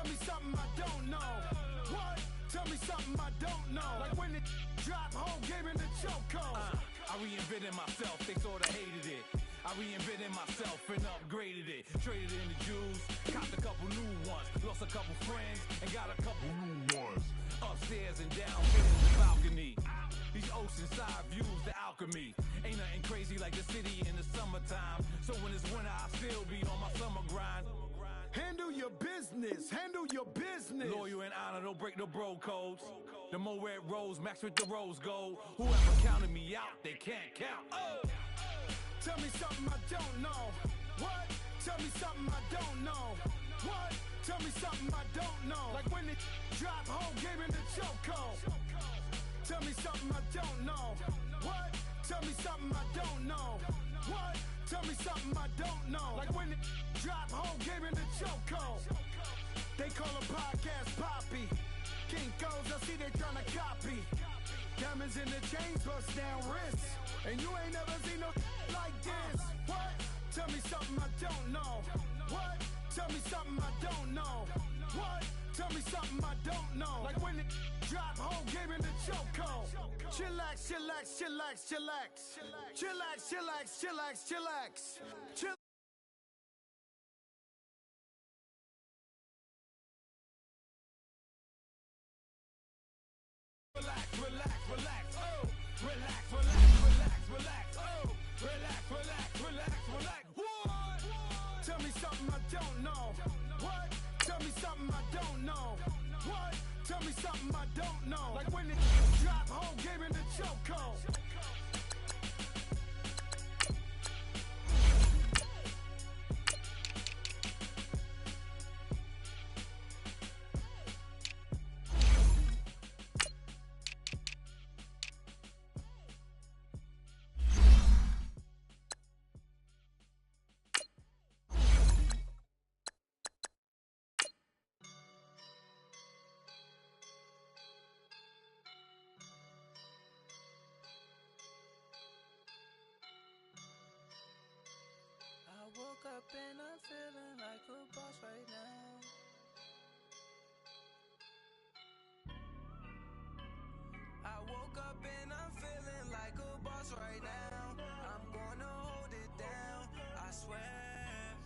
me something I don't know. What? Tell me something I don't know. Like when it drop home, game in the chokehold. I reinvented myself, they sorta hated it. I reinvented myself and upgraded it. Traded in the Jews, copped a couple new ones. Lost a couple friends and got a couple new ones. Upstairs and downstairs the balcony. These oceanside views, the alchemy. Ain't nothing crazy like the city in the summertime. So when it's winter, I still be on my summer grind. Handle your business, handle your business. Loyal and honor, don't break the bro codes. The more red rose, max with the rose gold. Whoever counted me out, they can't count. Oh! Tell me something I don't know. What? Tell me something I don't know. What? Tell me something I don't know. Like when it drop home, game in the chokehold. Tell me something I don't know. What? Tell me something I don't know. What? Tell me something I don't know. Like when it drop home, game in the chokehold. They call a podcast Poppy. Kinkos, I see they tryna copy. Diamonds in the chains, bust down wrists. And you ain't never seen no like this. What? Tell me something I don't know. What? Tell me something I don't know. What? Tell me something I don't know. Like when it drop home, game in the chokehold. Chillax, chillax, chillax, chillax. Chillax, chillax, chillax, chillax. Chillax. Relax, relax, relax, oh! Relax, relax, relax, relax, oh! Relax, relax, relax, relax. What? Tell me something I don't know. What? Tell me something I don't know. What? Tell me something I don't know. Like when it drop home, game in the chokehold. I woke up and I'm feeling like a boss right now. I woke up and I'm feeling like a boss right now. I'm gonna hold it down, I swear.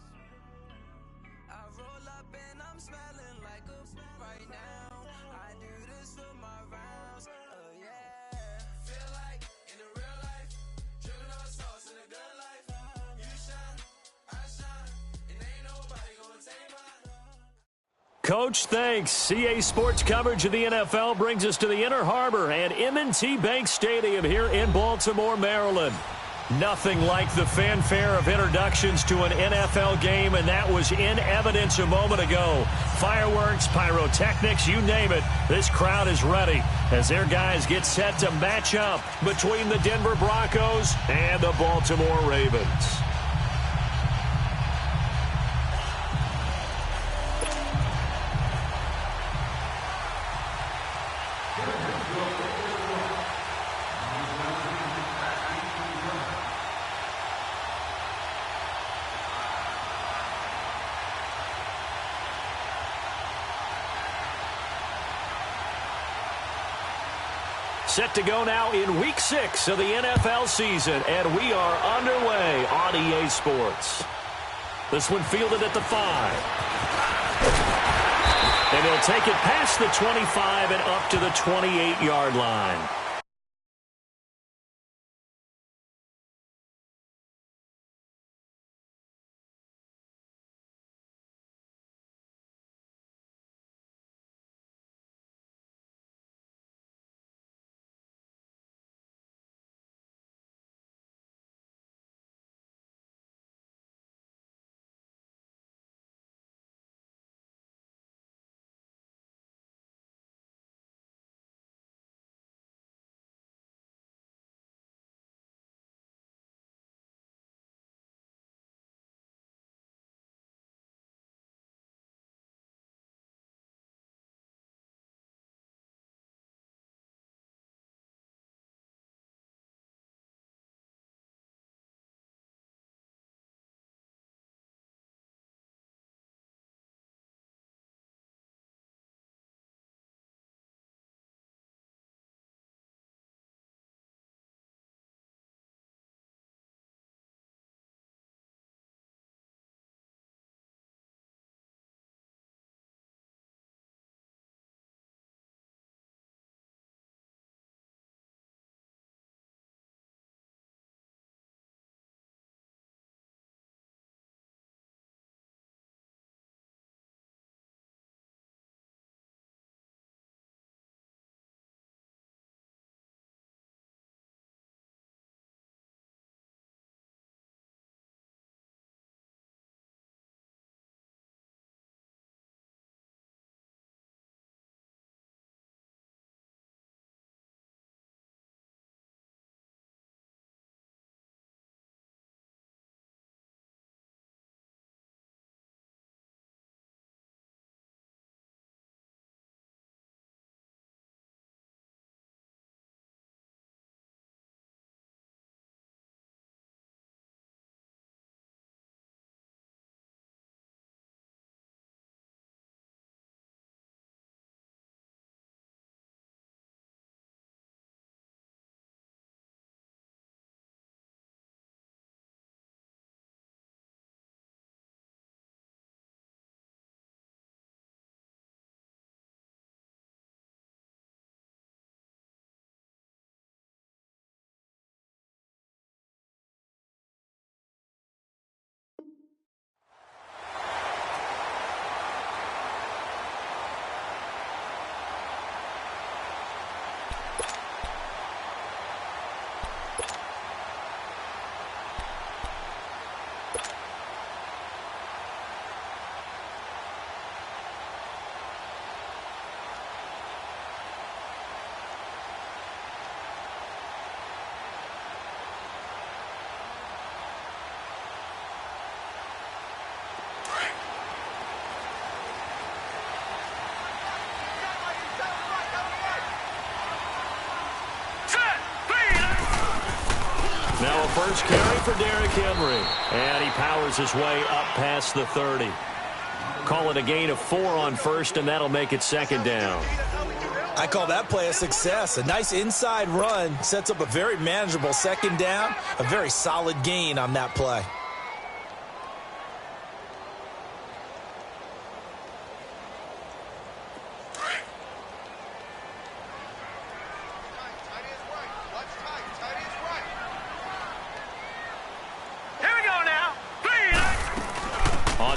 I roll up and I'm smelling like a right now. I do this for my rounds, oh yeah. Feel like in the real life, dripping on sauce in a good life. You shine, I shine, and ain't nobody gonna take my. Coach, thanks. CA Sports coverage of the NFL brings us to the Inner Harbor and M&T Bank Stadium here in Baltimore, Maryland. Nothing like the fanfare of introductions to an NFL game, and that was in evidence a moment ago. Fireworks, pyrotechnics, you name it. This crowd is ready as their guys get set to match up between the Denver Broncos and the Baltimore Ravens. Set to go now in Week 6 of the NFL season, and we are underway on EA Sports. This one fielded at the 5. And he'll take it past the 25 and up to the 28-yard line. first carry for Derrick Henry. And he powers his way up past the 30. Call it a gain of 4 on first, and that'll make it second down. I call that play a success. A nice inside run sets up a very manageable second down. A very solid gain on that play.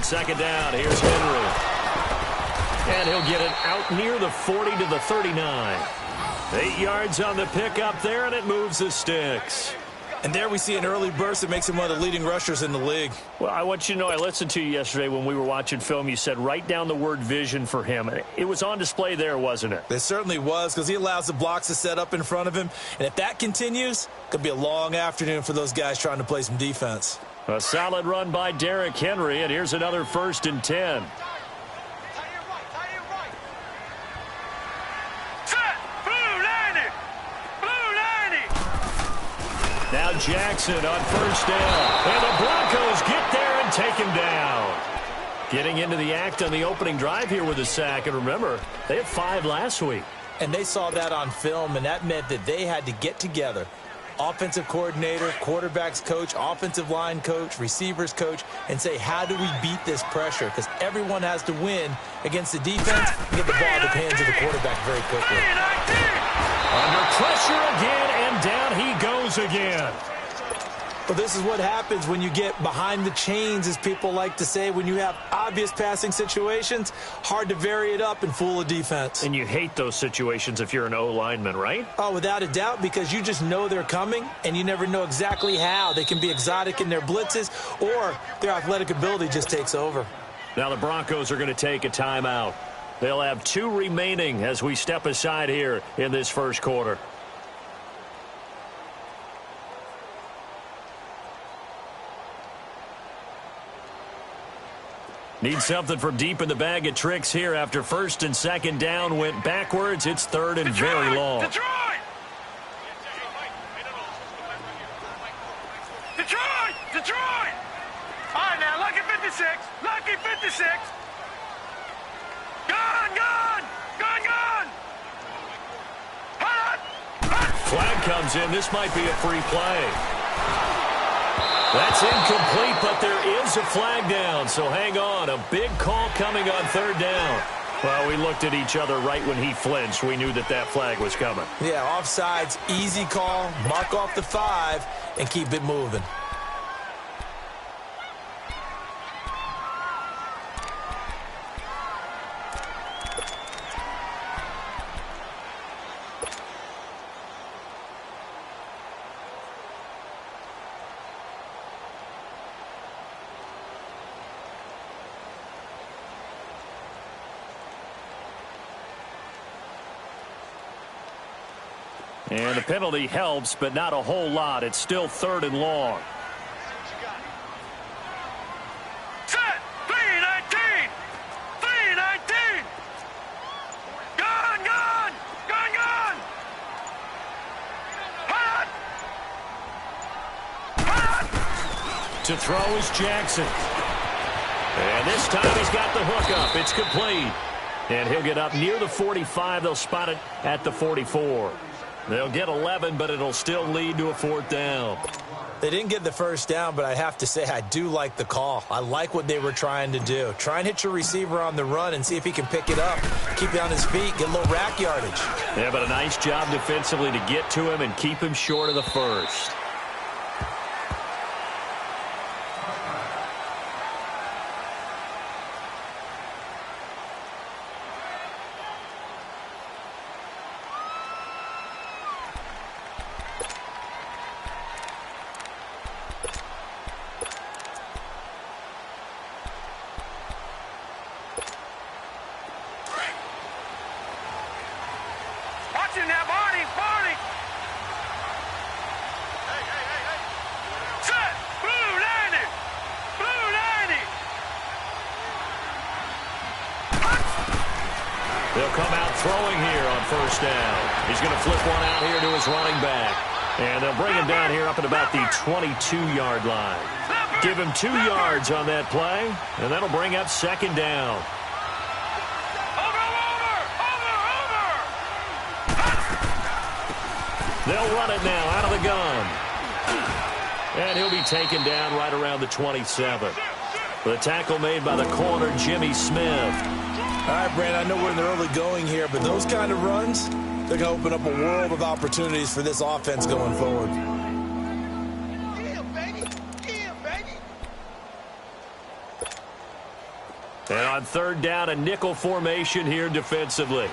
Second down, here's Henry. And he'll get it out near the 40 to the 39. 8 yards on the pickup there, and it moves the sticks. And there we see an early burst that makes him one of the leading rushers in the league. Well, I want you to know, I listened to you yesterday when we were watching film. You said write down the word vision for him. It was on display there, wasn't it? It certainly was, because he allows the blocks to set up in front of him. And if that continues, it could be a long afternoon for those guys trying to play some defense. A solid run by Derrick Henry, and here's another 1st and 10. Now Jackson on first down. And the Broncos get there and take him down. Getting into the act on the opening drive here with a sack. And remember, they had 5 last week. And they saw that on film, and that meant that they had to get together. Offensive coordinator, quarterbacks coach, offensive line coach, receivers coach, and say, how do we beat this pressure? Because everyone has to win against the defense and get the ball in the hands of the quarterback very quickly. Under pressure again, and down he goes again. But this is what happens when you get behind the chains, as people like to say. When you have obvious passing situations, hard to vary it up and fool a defense. And you hate those situations if you're an O-lineman, right? Oh, without a doubt, because you just know they're coming, and you never know exactly how. They can be exotic in their blitzes, or their athletic ability just takes over. Now the Broncos are going to take a timeout. They'll have 2 remaining as we step aside here in this first quarter. Need something from deep in the bag of tricks here after 1st and 2nd down went backwards. It's 3rd and very long. Detroit! All right, now, lucky 56. Lucky 56. Gone! Flag comes in. This might be a free play. That's incomplete, but there is a flag down, so hang on. A big call coming on 3rd down. Well, we looked at each other right when he flinched. We knew that flag was coming. Yeah, offsides, easy call, mark off the 5, and keep it moving. And the penalty helps, but not a whole lot. It's still 3rd and long. Set! 3-19! 3-19! Gone! Hot! To throw is Jackson. And this time he's got the hook up. It's complete. And he'll get up near the 45. They'll spot it at the 44. They'll get 11, but it'll still lead to a 4th down. They didn't get the 1st down, but I have to say I do like the call. I like what they were trying to do. Try and hit your receiver on the run and see if he can pick it up, keep it on his feet, get a little rack yardage. Yeah, but a nice job defensively to get to him and keep him short of the 1st. They'll come out throwing here on 1st down. He's going to flip one out here to his running back. And they'll bring him down here up at about the 22-yard line. Give him 2 yards on that play, and that'll bring up second down. They'll run it now out of the gun. And he'll be taken down right around the 27. The tackle made by the corner, Jimmy Smith. All right, Brandon, I know we're in the early going here, but those kind of runs, they're going to open up a world of opportunities for this offense going forward. Yeah, baby. Yeah, baby. And on third down, a nickel formation here defensively.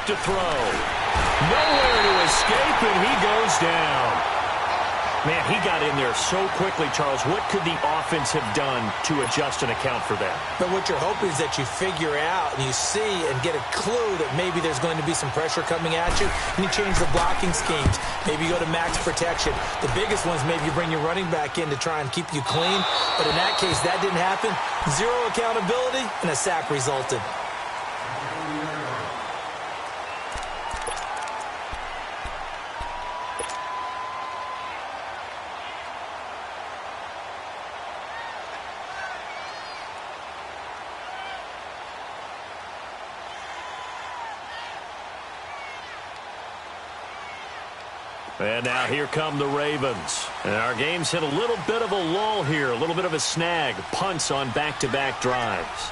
To throw. Nowhere to escape, and he goes down. Man, he got in there so quickly, Charles. What could the offense have done to adjust and account for that? But what you're hoping is that you figure out and you see and get a clue that maybe there's going to be some pressure coming at you, and you change the blocking schemes. Maybe you go to max protection. The biggest ones, maybe you bring your running back in to try and keep you clean. But in that case, that didn't happen. Zero accountability, and a sack resulted. And now here come the Ravens. And our game's hit a little bit of a lull here, a little bit of a snag. Punts on back-to-back drives.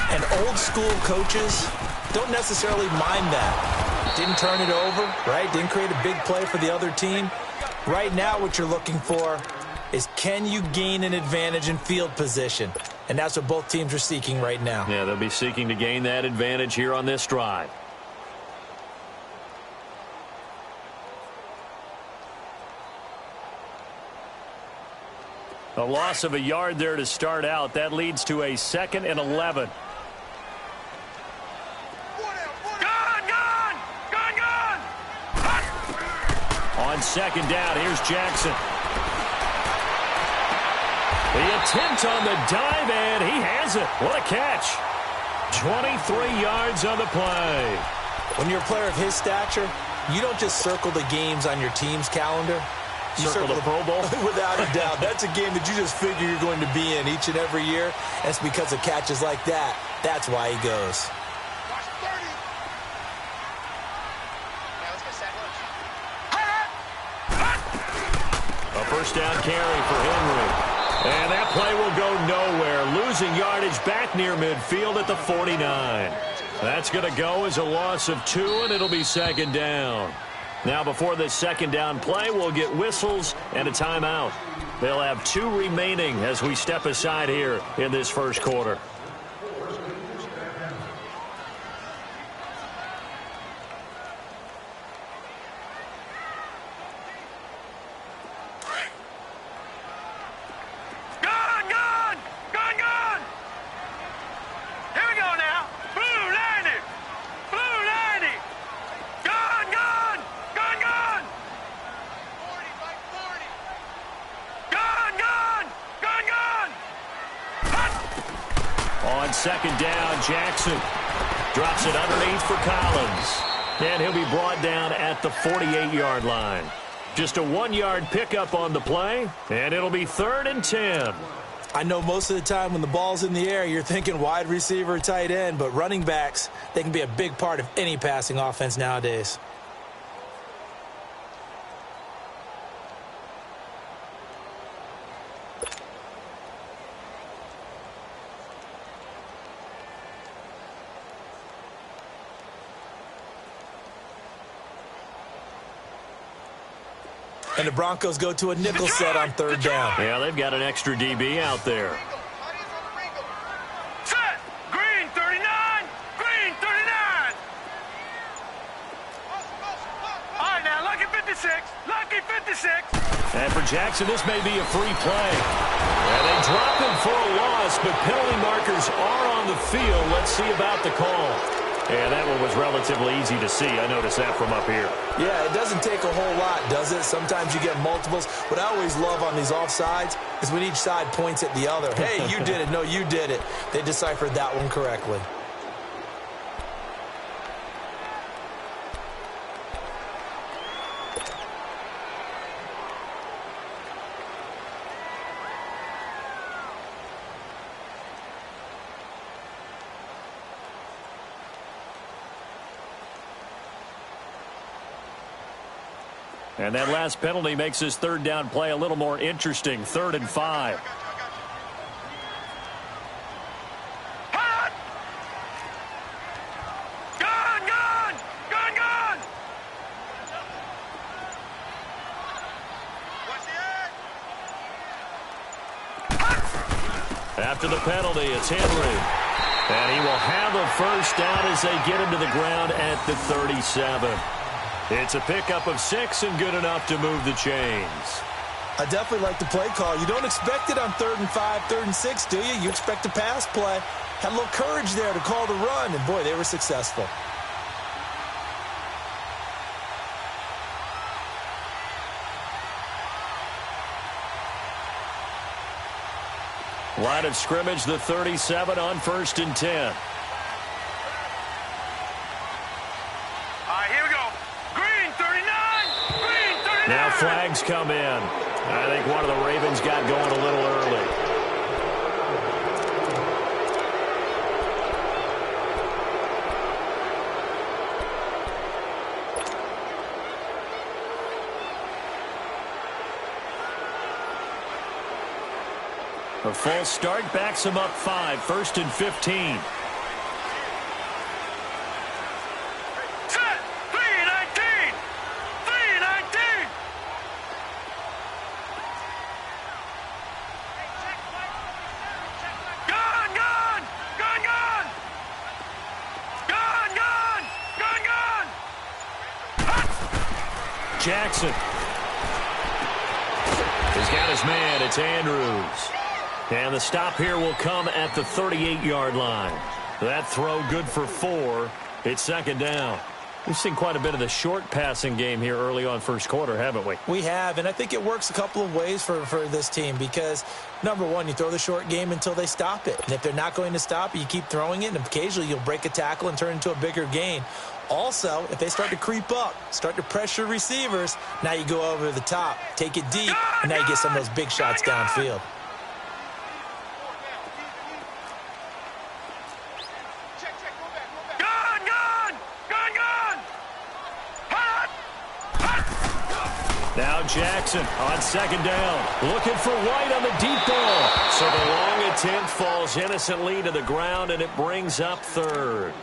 And old-school coaches don't necessarily mind that. Didn't turn it over, right? Didn't create a big play for the other team. Right now what you're looking for is can you gain an advantage in field position? And that's what both teams are seeking right now. Yeah, they'll be seeking to gain that advantage here on this drive. A loss of a yard there to start out. That leads to a 2nd and 11. On second down, here's Jackson. The attempt on the dive, and he has it. What a catch. 23 yards on the play. When you're a player of his stature, you don't just circle the games on your team's calendar. You circle the Pro Bowl? Without a doubt. That's a game that you just figure you're going to be in each and every year. That's because of catches like that. That's why he goes. A first down carry for Henry. And that play will go nowhere. Losing yardage back near midfield at the 49. That's going to go as a loss of 2, and it'll be second down. Now, before this second down play, we'll get whistles and a timeout. They'll have 2 remaining as we step aside here in this first quarter. Second down, Jackson drops it underneath for Collins. And he'll be brought down at the 48-yard line. Just a 1-yard pickup on the play, and it'll be 3rd and 10. I know most of the time when the ball's in the air, you're thinking wide receiver, tight end, but running backs, they can be a big part of any passing offense nowadays. And the Broncos go to a nickel set on 3rd down. Yeah, they've got an extra DB out there. Set! Green 39! Green 39! All right, now, lucky 56. Lucky 56. And for Jackson, this may be a free play. And they drop him for a loss, but penalty markers are on the field. Let's see about the call. And that one was relatively easy to see. I noticed that from up here. Yeah, it doesn't take a whole lot, does it? Sometimes you get multiples. What I always love on these offsides is when each side points at the other. Hey, you did it. No, you did it. They deciphered that one correctly. And that last penalty makes his third down play a little more interesting. 3rd and 5. After the penalty, it's Henry. And he will have a first down as they get him to the ground at the 37. It's a pickup of 6 and good enough to move the chains. I definitely like the play call. You don't expect it on 3rd and 5, 3rd and 6, do you? You expect a pass play. Had a little courage there to call the run, and boy, they were successful. Line of scrimmage, the 37 on 1st and 10. Now flags come in. I think one of the Ravens got going a little early. A false start backs him up 5, 1st and 15. Jackson. He's got his man. It's Andrews. And the stop here will come at the 38-yard line. That throw good for 4. It's 2nd down. We've seen quite a bit of the short passing game here early on first quarter, haven't we? We have, and I think it works a couple of ways for this team because, number one, you throw the short game until they stop it. And if they're not going to stop it, you keep throwing it, and occasionally you'll break a tackle and turn it into a bigger gain. Also, if they start to creep up, start to pressure receivers, now you go over the top, take it deep, and now you get some of those big shots downfield. Now Jackson on 2nd down. Looking for White on the deep ball. So the long attempt falls innocently to the ground, and it brings up 3rd.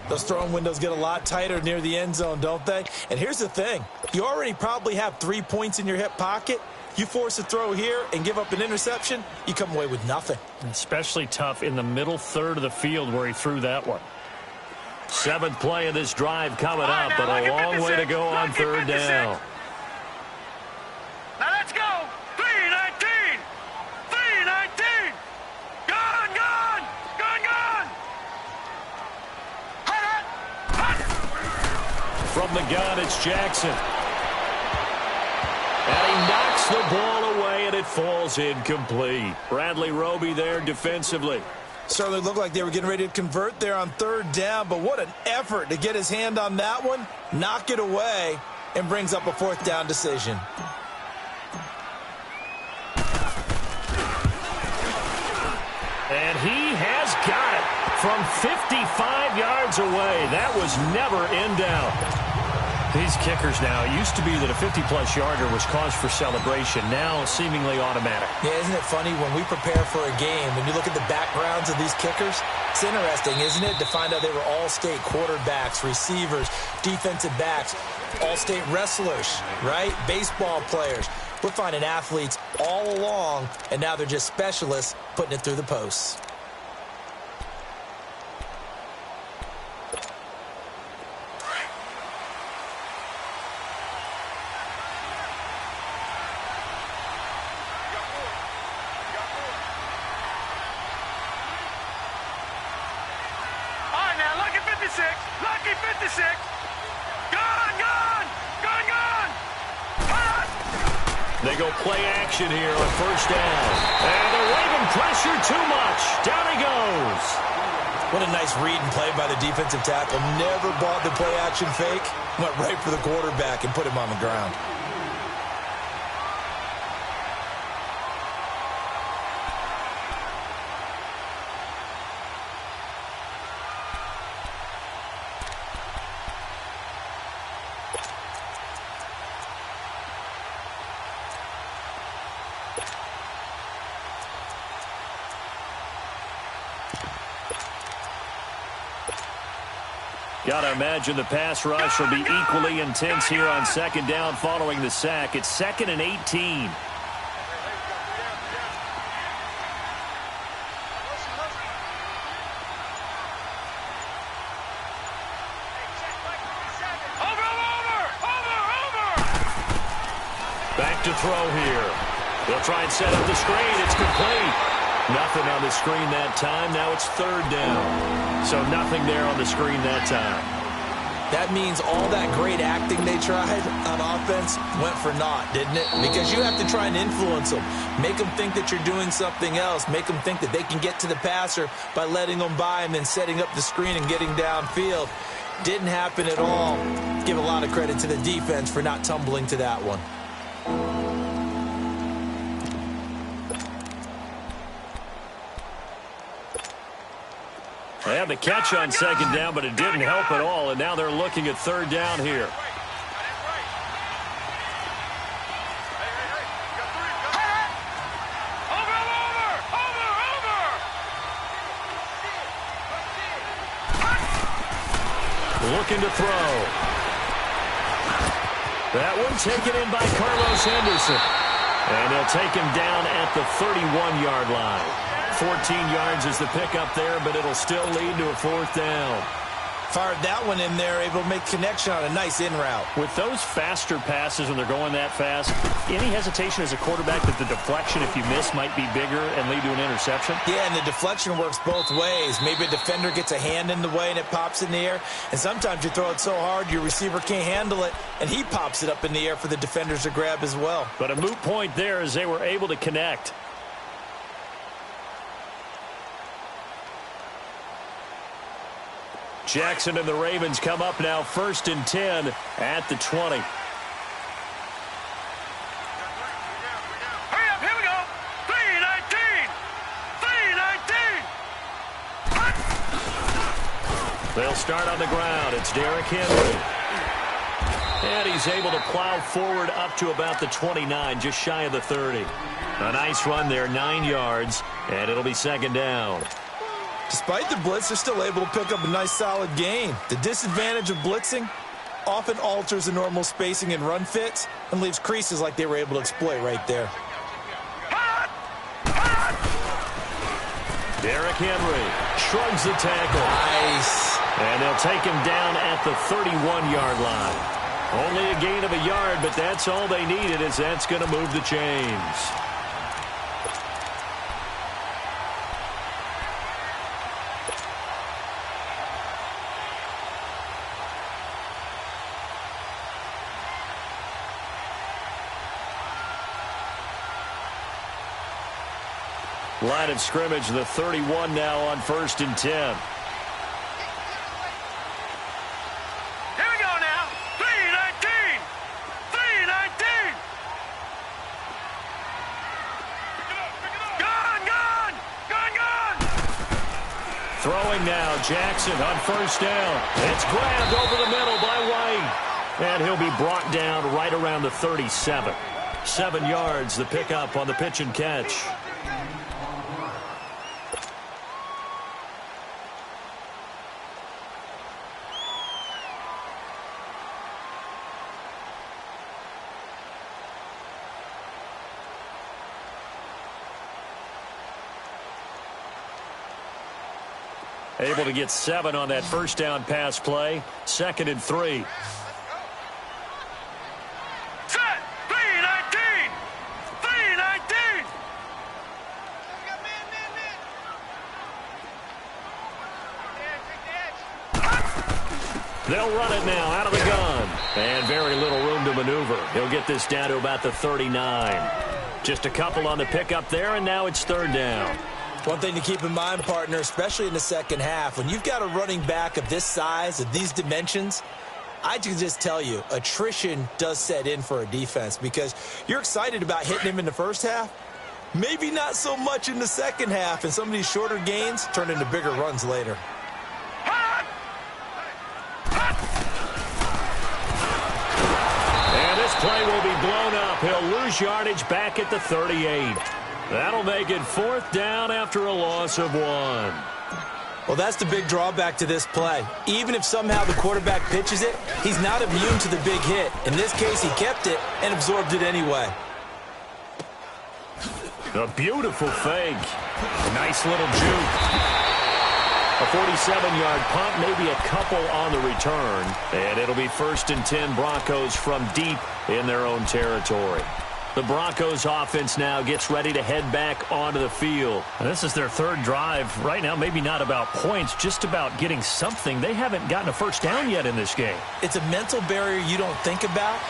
Those throwing windows get a lot tighter near the end zone, don't they? And here's the thing. You already probably have 3 points in your hip pocket. You force a throw here and give up an interception, you come away with nothing. Especially tough in the middle 3rd of the field where he threw that one. 7th play of this drive coming up, but a long way to go on 3rd down. Now let's go. 3-19. 3-19. Gone, gone. Gone, gone. From the gun, it's Jackson. And he knocks the ball away, and it falls incomplete. Bradley Roby there defensively. Certainly looked like they were getting ready to convert there on 3rd down, but what an effort to get his hand on that one, knock it away, and brings up a 4th down decision. And he has got it from 55 yards away. That was never in doubt. These kickers now, it used to be that a 50-plus yarder was cause for celebration. Now seemingly automatic. Yeah, isn't it funny when we prepare for a game, when you look at the backgrounds of these kickers, it's interesting, isn't it, to find out they were all-state quarterbacks, receivers, defensive backs, all-state wrestlers, right? Baseball players. We're finding athletes all along, and now they're just specialists putting it through the posts. All right, now look at 56. 56. Lucky 56. Gone, gone. Gone, gone. Hot. They go play action here on first down. And they're waving pressure too much. Down he goes. What a nice read and play by the defensive tackle. Never bought the play action fake. Went right for the quarterback and put him on the ground. Got to imagine the pass rush will be equally intense here on second down following the sack. It's 2nd and 18. Back to throw here. They'll try and set up the screen. It's complete. Nothing on the screen that time. Now it's 3rd down. So nothing there on the screen that time. That means all that great acting they tried on offense went for naught, didn't it? Because you have to try and influence them. Make them think that you're doing something else. Make them think that they can get to the passer by letting them by and then setting up the screen and getting downfield. Didn't happen at all. Give a lot of credit to the defense for not tumbling to that one. They had the catch on second down, but it didn't help at all, and now they're looking at 3rd down here. Looking to throw. That one taken in by Carlos Henderson. And they'll take him down at the 31-yard line. 14 yards is the pickup there, but it'll still lead to a 4th down. Fired that one in there, able to make connection on a nice in route. With those faster passes when they're going that fast, any hesitation as a quarterback that the deflection, if you miss, might be bigger and lead to an interception? Yeah, and the deflection works both ways. Maybe a defender gets a hand in the way and it pops in the air, and sometimes you throw it so hard your receiver can't handle it, and he pops it up in the air for the defenders to grab as well. But a moot point there as they were able to connect. Jackson and the Ravens come up now 1st and 10 at the 20. Hurry up, here we go. 319. 319. They'll start on the ground. It's Derrick Henry. And he's able to plow forward up to about the 29, just shy of the 30. A nice run there, 9 yards, and it'll be 2nd down. Despite the blitz, they're still able to pick up a nice solid gain. The disadvantage of blitzing often alters the normal spacing and run fits and leaves creases like they were able to exploit right there. Derrick Henry shrugs the tackle. Nice. And they'll take him down at the 31-yard line. Only a gain of a yard, but that's all they needed, as that's going to move the chains. Line of scrimmage, the 31 now on 1st and 10. Here we go now. 319. 319. Gone, gone. Gone, gone. Throwing now, Jackson on 1st down. It's grabbed over the middle by White. And he'll be brought down right around the 37. 7 yards, the pickup on the pitch and catch. Able to get 7 on that 1st down pass play. 2nd and 3. Set. 319. 319. They'll run it now out of the gun. And very little room to maneuver. He'll get this down to about the 39. Just a couple on the pickup there, and now it's third down. One thing to keep in mind, partner, especially in the second half, when you've got a running back of this size, of these dimensions, I can just tell you, attrition does set in for a defense because you're excited about hitting him in the first half. Maybe not so much in the second half, and some of these shorter gains turn into bigger runs later. And this play will be blown up. He'll lose yardage back at the 38. That'll make it fourth down after a loss of 1. Well, that's the big drawback to this play. Even if somehow the quarterback pitches it, he's not immune to the big hit. In this case, he kept it and absorbed it anyway. A beautiful fake. Nice little juke. A 47-yard punt, maybe a couple on the return. And it'll be 1st and 10 Broncos from deep in their own territory. The Broncos offense now gets ready to head back onto the field. This is their third drive. Right now, maybe not about points, just about getting something. They haven't gotten a first down yet in this game. It's a mental barrier you don't think about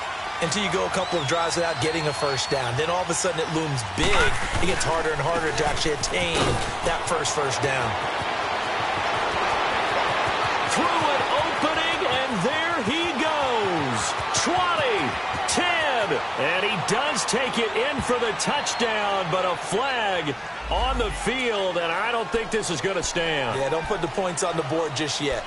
until you go a couple of drives without getting a first down. Then all of a sudden it looms big. It gets harder and harder to actually attain that first down. Through an opening, and there he goes. 20, 10. And he does take it in for the touchdown, but a flag on the field, and I don't think this is going to stand. Yeah, don't put the points on the board just yet.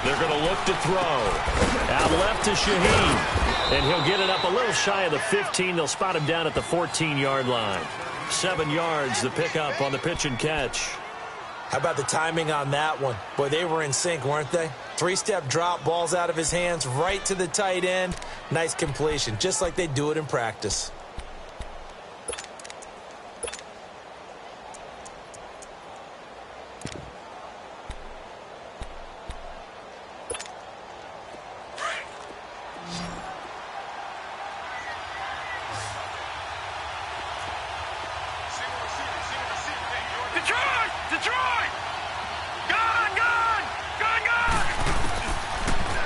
They're going to look to throw. Out left to Shaheen. And he'll get it up a little shy of the 15. They'll spot him down at the 14-yard line. 7 yards, the pickup on the pitch and catch. How about the timing on that one? Boy, they were in sync, weren't they? 3-step drop, balls out of his hands, right to the tight end. Nice completion, just like they do it in practice.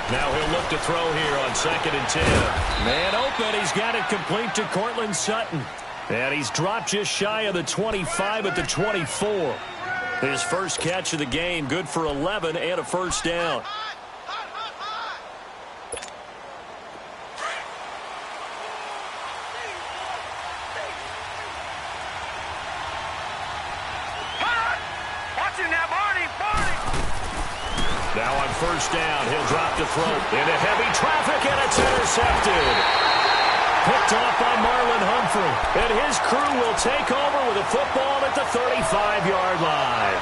Now he'll look to throw here on 2nd and 10. Man open, he's got it complete to Cortland Sutton. And he's dropped just shy of the 25 at the 24. His first catch of the game, good for 11 and a first down. Now on first down, he'll drop to throw into heavy traffic, and it's intercepted. Picked off by Marlon Humphrey, and his crew will take over with a football at the 35-yard line.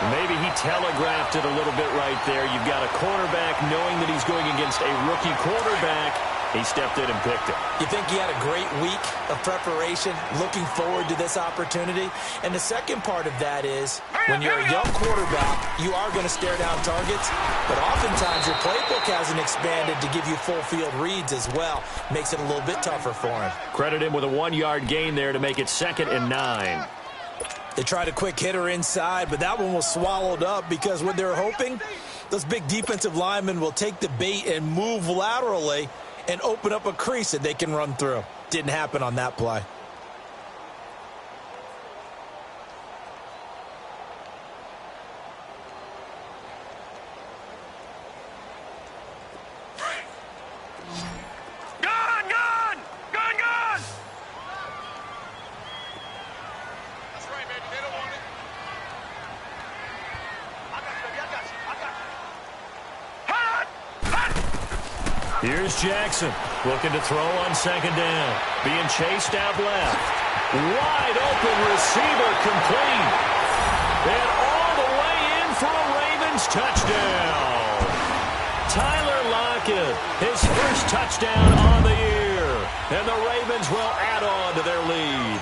Maybe he telegraphed it a little bit right there. You've got a cornerback knowing that he's going against a rookie quarterback. He stepped in and picked it. You think he had a great week of preparation, looking forward to this opportunity? And the second part of that is, when you're a young quarterback, you are going to stare down targets, but oftentimes your playbook hasn't expanded to give you full field reads as well. Makes it a little bit tougher for him. Credit him with a 1-yard gain there to make it 2nd and 9. They tried a quick hitter inside, but that one was swallowed up because what they're hoping, those big defensive linemen will take the bait and move laterally and open up a crease that they can run through. Didn't happen on that play. Here's Jackson looking to throw on 2nd down. Being chased out left. Wide open receiver complete. And all the way in for a Ravens touchdown. Tyler Lockett, his first touchdown on the year. And the Ravens will add on to their lead.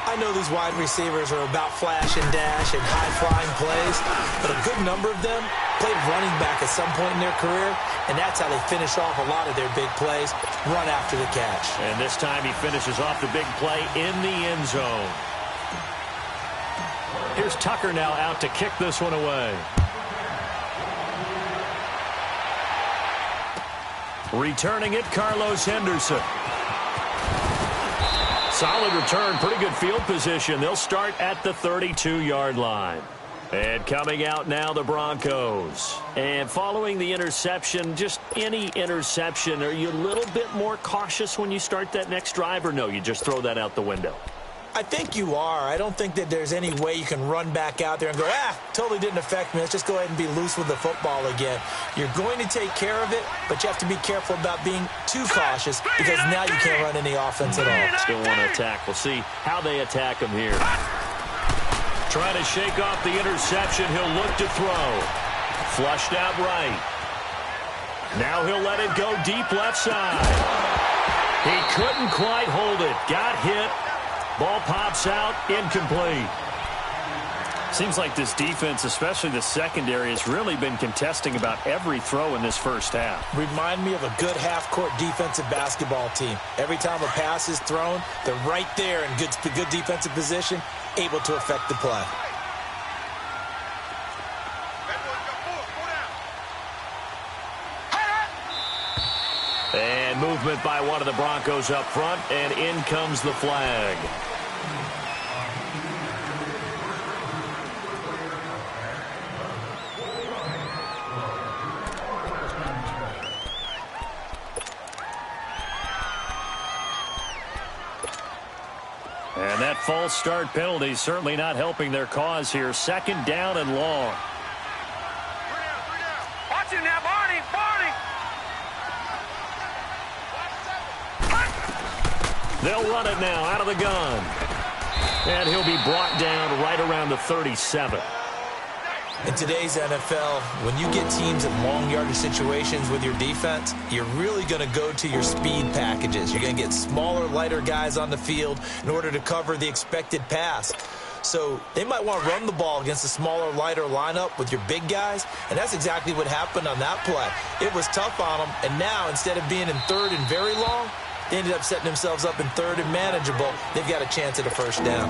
I I know these wide receivers are about flash and dash and high-flying plays, but a good number of them played running back at some point in their career, and that's how they finish off a lot of their big plays, run after the catch. And this time he finishes off the big play in the end zone. Here's Tucker now out to kick this one away. Returning it, Carlos Henderson. Solid return, pretty good field position. They'll start at the 32-yard line. And coming out now, the Broncos. And following the interception, just any interception, are you a little bit more cautious when you start that next drive, or no, you just throw that out the window? I think you are. I don't think that there's any way you can run back out there and go, totally didn't affect me. Let's just go ahead and be loose with the football again. You're going to take care of it, but you have to be careful about being too cautious because now you can't run any offense at all. Still want to attack. We'll see how they attack him here. Trying to shake off the interception. He'll look to throw. Flushed out right. Now he'll let it go deep left side. He couldn't quite hold it. Got hit. Ball pops out, incomplete. Seems like this defense, especially the secondary, has really been contesting about every throw in this first half. Remind me of a good half-court defensive basketball team. Every time a pass is thrown, they're right there in good defensive position, able to affect the play. And movement by one of the Broncos up front, and in comes the flag. And that false start penalty certainly not helping their cause here. Second down and long. Watch him now, Barney! They'll run it now out of the gun. And he'll be brought down right around the 37. In today's NFL, when you get teams in long yardage situations with your defense, you're really going to go to your speed packages. You're going to get smaller, lighter guys on the field in order to cover the expected pass. So they might want to run the ball against a smaller, lighter lineup with your big guys, and that's exactly what happened on that play. It was tough on them, and now instead of being in third and very long, they ended up setting themselves up in third and manageable. They've got a chance at a first down.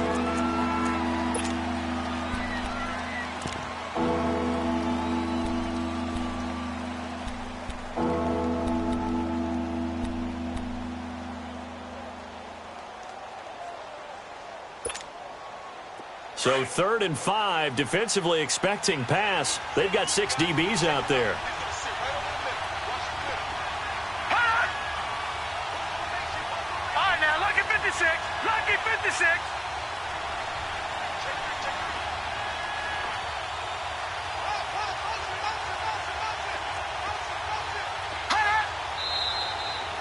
So 3rd and 5, defensively expecting pass. They've got 6 DBs out there. Lucky 56.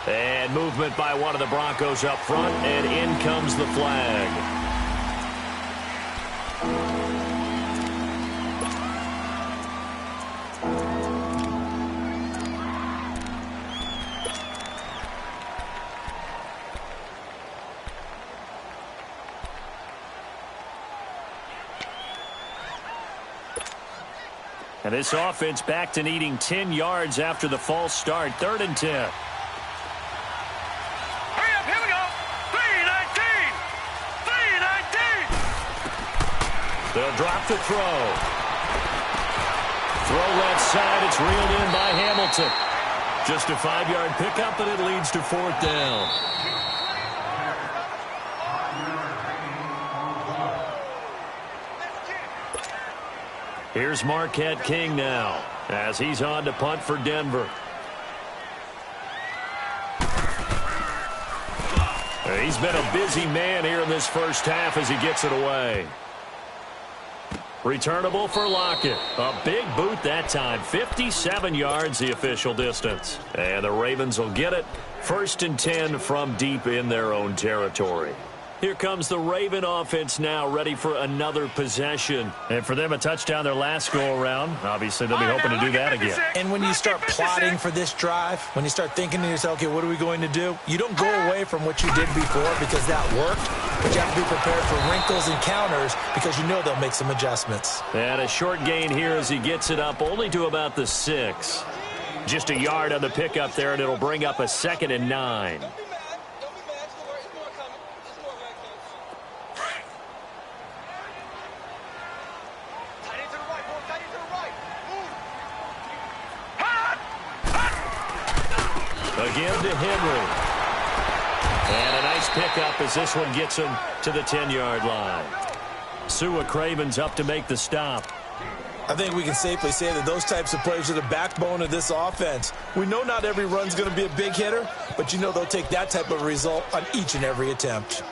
And movement by one of the Broncos up front, and in comes the flag. And this offense back to needing 10 yards after the false start. 3rd and 10. Hurry up, here we go. 3-19. 3-19. They'll drop the throw. Throw left side. It's reeled in by Hamilton. Just a 5-yard pickup, and it leads to 4th down. Here's Marquette King now as he's on to punt for Denver. He's been a busy man here in this first half as he gets it away. Returnable for Lockett. A big boot that time. 57 yards the official distance. And the Ravens will get it. 1st and 10 from deep in their own territory. Here comes the Raven offense now, ready for another possession. And for them, a touchdown their last go-around. Obviously, they'll be hoping to do that again. And when you start plotting for this drive, when you start thinking to yourself, okay, what are we going to do? You don't go away from what you did before because that worked. but you have to be prepared for wrinkles and counters because you know they'll make some adjustments. And a short gain here as he gets it up only to about the 6. Just a yard on the pickup there, and it'll bring up a 2nd and 9. Again to Henry. And a nice pickup as this one gets him to the 10-yard line. Sua Craven's up to make the stop. I think we can safely say that those types of plays are the backbone of this offense. We know not every run's going to be a big hitter, but you know they'll take that type of result on each and every attempt.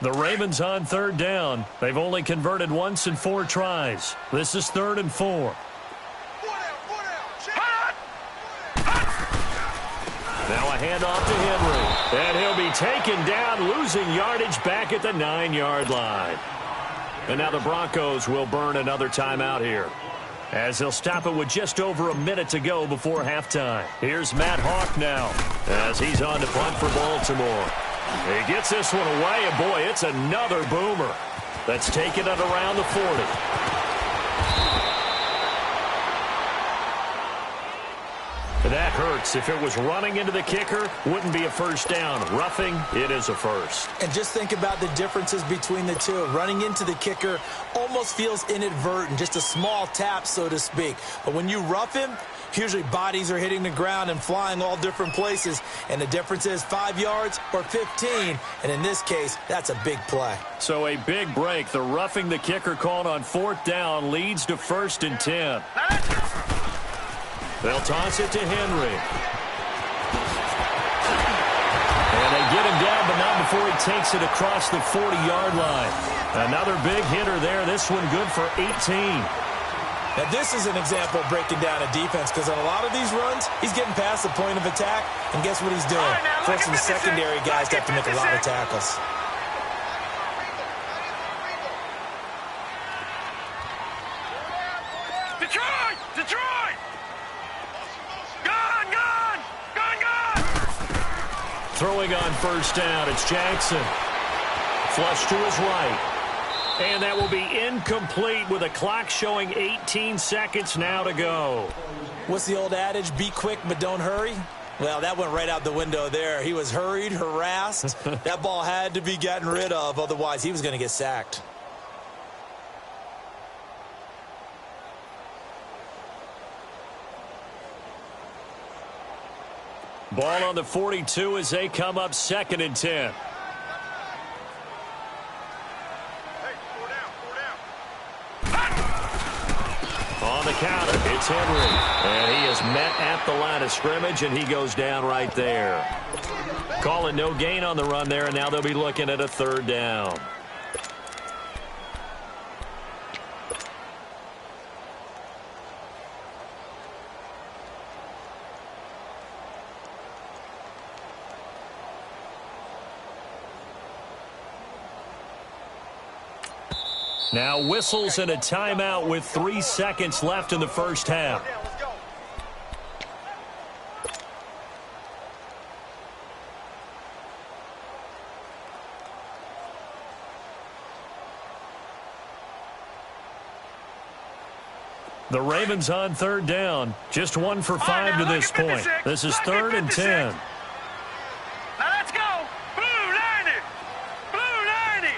The Ravens on 3rd down. They've only converted once in 4 tries. This is 3rd and 4. Now a handoff to Henry. And he'll be taken down, losing yardage back at the 9-yard line. And now the Broncos will burn another timeout here, as they'll stop it with just over a minute to go before halftime. Here's Matt Hawk now, as he's on to punt for Baltimore. He gets this one away, and boy, it's another boomer. That's taken it around the 40. That hurts. If it was running into the kicker, wouldn't be a first down. Roughing, it is a first. And just think about the differences between the two. Running into the kicker almost feels inadvertent, just a small tap, so to speak. But when you rough him, usually bodies are hitting the ground and flying all different places. And the difference is 5 yards or 15. And in this case, that's a big play. So a big break. The roughing the kicker called on 4th down leads to 1st and 10. They'll toss it to Henry. And they get him down, but not before he takes it across the 40-yard line. Another big hitter there. This one good for 18. Now, this is an example of breaking down a defense, because on a lot of these runs, he's getting past the point of attack, and guess what he's doing? Forcing the secondary guys to have to make a lot of tackles. Detroit! Detroit! Gone! Throwing on 1st down, it's Jackson. Flush to his right. And that will be incomplete with a clock showing 18 seconds now to go. What's the old adage? Be quick, but don't hurry? Well, that went right out the window there. He was hurried, harassed. That ball had to be gotten rid of, otherwise he was going to get sacked. Ball on the 42 as they come up 2nd and 10. On the counter, it's Henry. And he is met at the line of scrimmage, and he goes down right there. Calling no gain on the run there, and now they'll be looking at a 3rd down. Now whistles and a timeout with 3 seconds left in the first half. The Ravens on 3rd down. Just 1 for 5 to this point. This is 3rd and 10. Now let's go. Blue 90. Blue 90.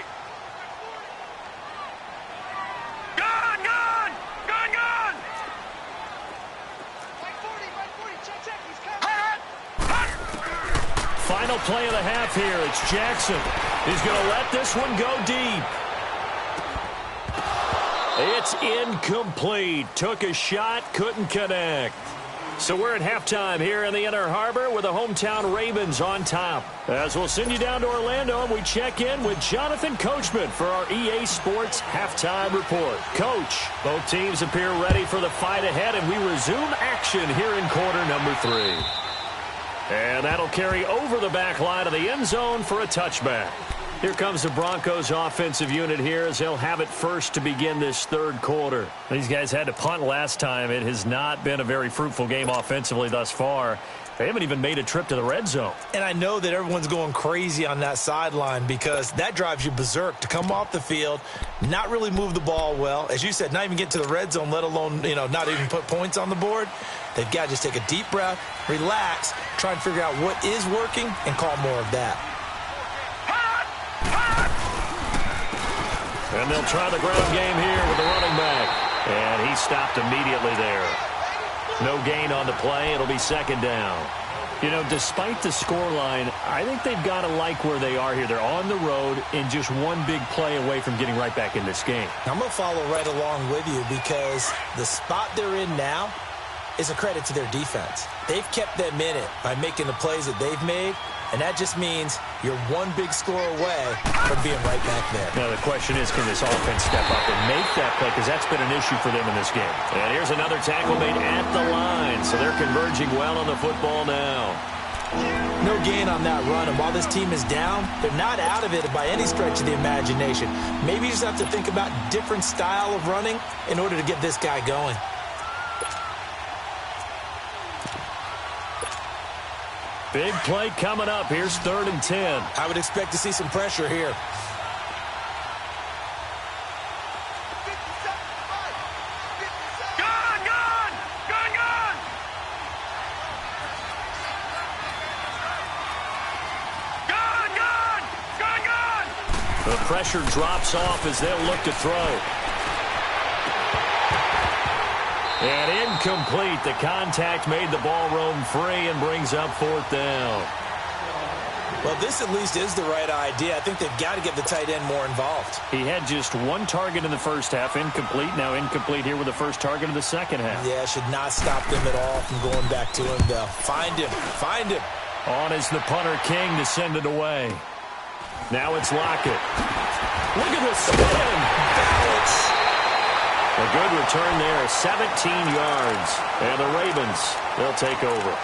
Gone. Right 40. Check. He's coming. Final play of the half here. It's Jackson. He's going to let this one go deep. It's incomplete. Took a shot, couldn't connect. So we're at halftime here in the Inner Harbor with the hometown Ravens on top. As we'll send you down to Orlando, and we check in with Jonathan Coachman for our EA Sports Halftime Report. Coach, both teams appear ready for the fight ahead, and we resume action here in quarter number 3. And that'll carry over the back line of the end zone for a touchback. Here comes the Broncos offensive unit here as they'll have it first to begin this third quarter. These guys had to punt last time. It has not been a very fruitful game offensively thus far. They haven't even made a trip to the red zone. And I know that everyone's going crazy on that sideline because that drives you berserk to come off the field, not really move the ball well. As you said, not even get to the red zone, let alone, not even put points on the board. They've got to just take a deep breath, relax, try and figure out what is working, and call more of that. And they'll try the ground game here with the running back. And he stopped immediately there. No gain on the play. It'll be second down. Despite the scoreline, I think they've got to like where they are here. They're on the road and just one big play away from getting right back in this game. I'm going to follow right along with you because the spot they're in now is a credit to their defense. They've kept them in it by making the plays that they've made, and that just means you're one big score away from being right back there. Now, the question is, can this offense step up and make that play? Because that's been an issue for them in this game. And here's another tackle made at the line. So they're converging well on the football now. No gain on that run, and while this team is down, they're not out of it by any stretch of the imagination. Maybe you just have to think about different style of running in order to get this guy going. Big play coming up. Here's 3rd and 10. I would expect to see some pressure here. The pressure drops off as they'll look to throw. And incomplete. The contact made the ball roam free and brings up 4th down. Well, this at least is the right idea. I think they've got to get the tight end more involved. He had just one target in the first half, incomplete. Now incomplete here with the first target of the second half. Yeah, should not stop them at all from going back to him, though. Find him. Find him. On is the punter King to send it away. Now it's Lockett. Look at the spin. Balance. A good return there, 17 yards. And the Ravens, they'll take over.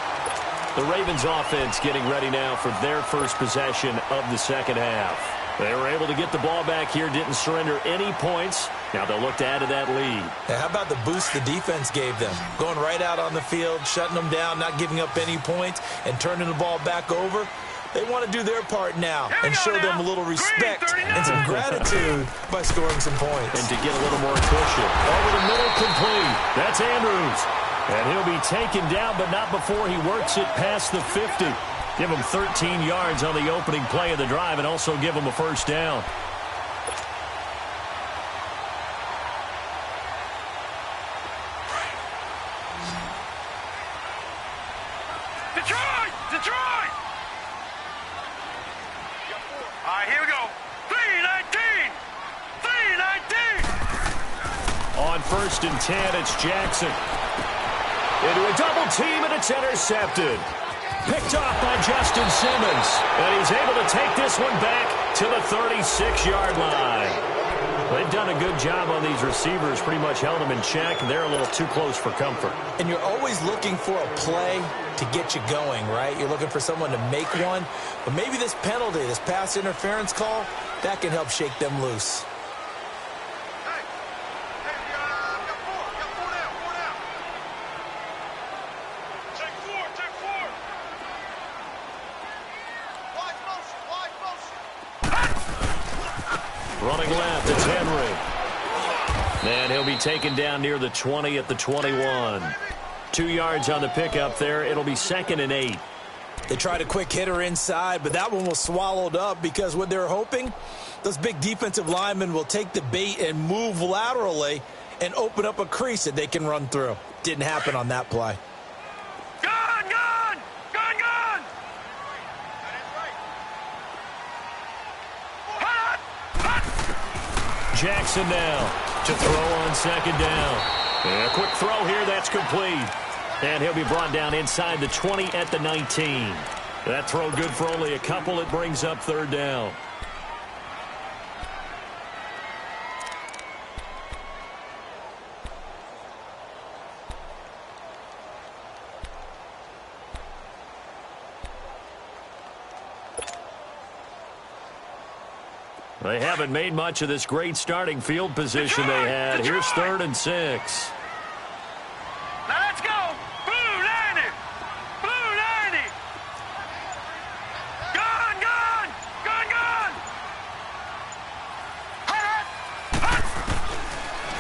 The Ravens offense getting ready now for their first possession of the second half. They were able to get the ball back here, didn't surrender any points. Now they'll look to add to that lead. Now, how about the boost the defense gave them? Going right out on the field, shutting them down, not giving up any points, and turning the ball back over. They want to do their part now and show them a little respect and some gratitude by scoring some points. And to get a little more cushion. Over the middle, complete. That's Andrews. And he'll be taken down, but not before he works it past the 50. Give him 13 yards on the opening play of the drive and also give him a first down. Detroit! Detroit! All right, here we go. 3-19! 3-19! On 1st and 10, it's Jackson. Into a double team, and it's intercepted. Picked off by Justin Simmons. And he's able to take this one back to the 36-yard line. They've done a good job on these receivers, pretty much held them in check. They're a little too close for comfort. And you're always looking for a play to get you going, right? You're looking for someone to make one. But maybe this penalty, this pass interference call, that can help shake them loose. Running left, it's Henry. And he'll be taken down near the 20 at the 21. 2 yards on the pickup there. It'll be 2nd and 8. They tried a quick hitter inside, but that one was swallowed up because what they're hoping, those big defensive linemen will take the bait and move laterally and open up a crease that they can run through. Didn't happen on that play. Jackson now to throw on 2nd down. And a quick throw here, that's complete. And he'll be brought down inside the 20 at the 19. That throw good for only a couple. It brings up 3rd down. They haven't made much of this great starting field position they had. Here's 3rd and 6. Now let's go. Blue 90. Blue 90. Gone, gone. Gone, gone.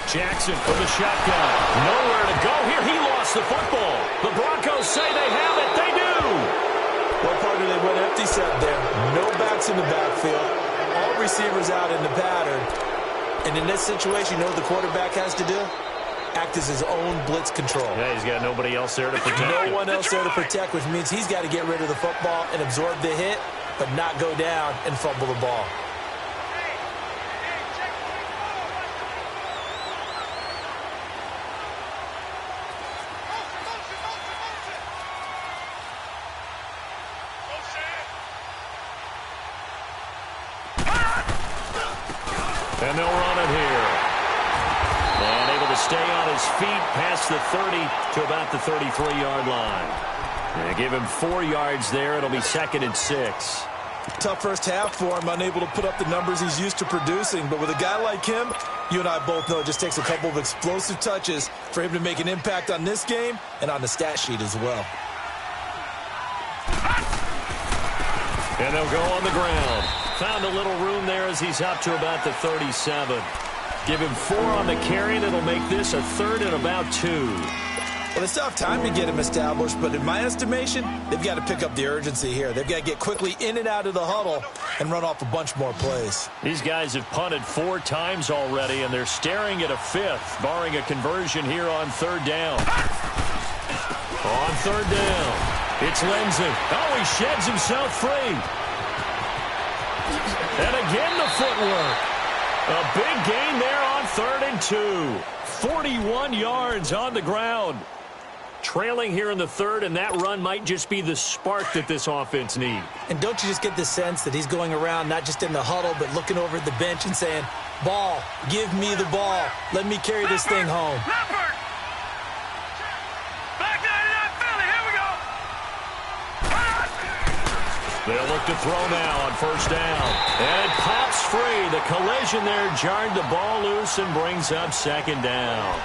Jackson from the shotgun. Nowhere to go here. He lost the football. The Broncos say they have it. They do. Well, partner, they went empty set there. No backs in the backfield. All receivers out in the pattern. And in this situation, you know what the quarterback has to do? Act as his own blitz control. Yeah, he's got nobody else there to protect him. No one else there to protect, which means he's got to get rid of the football and absorb the hit, but not go down and fumble the ball. And they'll run it here. And able to stay on his feet past the 30 to about the 33-yard line. And give him 4 yards there. It'll be 2nd and 6. Tough first half for him, unable to put up the numbers he's used to producing. But with a guy like him, you and I both know it just takes a couple of explosive touches for him to make an impact on this game and on the stat sheet as well. And they'll go on the ground. Found a little room there as he's up to about the 37. Give him 4 on the carry, and it'll make this a 3rd and about 2. Well, they still have time to get him established, but in my estimation, they've got to pick up the urgency here. They've got to get quickly in and out of the huddle and run off a bunch more plays. These guys have punted 4 times already, and they're staring at a 5th, barring a conversion here on 3rd down. On 3rd down, it's Lindsey. Oh, he sheds himself free. And again the footwork. A big gain there on 3rd and 2. 41 yards on the ground. Trailing here in the 3rd, and that run might just be the spark that this offense needs. And don't you just get the sense that he's going around not just in the huddle, but looking over at the bench and saying, ball, give me the ball. Let me carry this thing home. Leopard. Back 99 Philly. Here we go. They'll look to throw now on 1st down. And it pops free. The collision there jarred the ball loose and brings up 2nd down.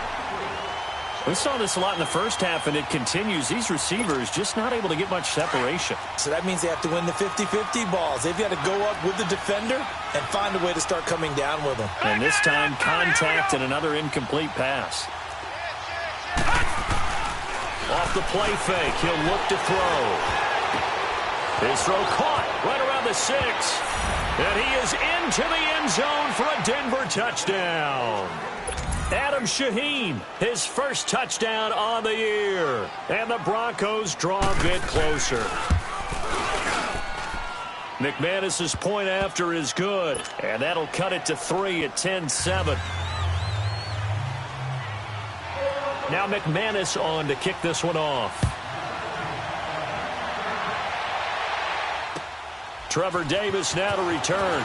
We saw this a lot in the first half, and it continues. These receivers just not able to get much separation. So that means they have to win the 50-50 balls. They've got to go up with the defender and find a way to start coming down with them. And this time, contact and another incomplete pass. Off the play fake, he'll look to throw. His throw caught right around the 6. And he is into the end zone for a Denver touchdown. Adam Shaheen, his first touchdown on the year. And the Broncos draw a bit closer. McManus's point after is good. And that'll cut it to 3 at 10-7. Now McManus on to kick this one off. Trevor Davis now to return.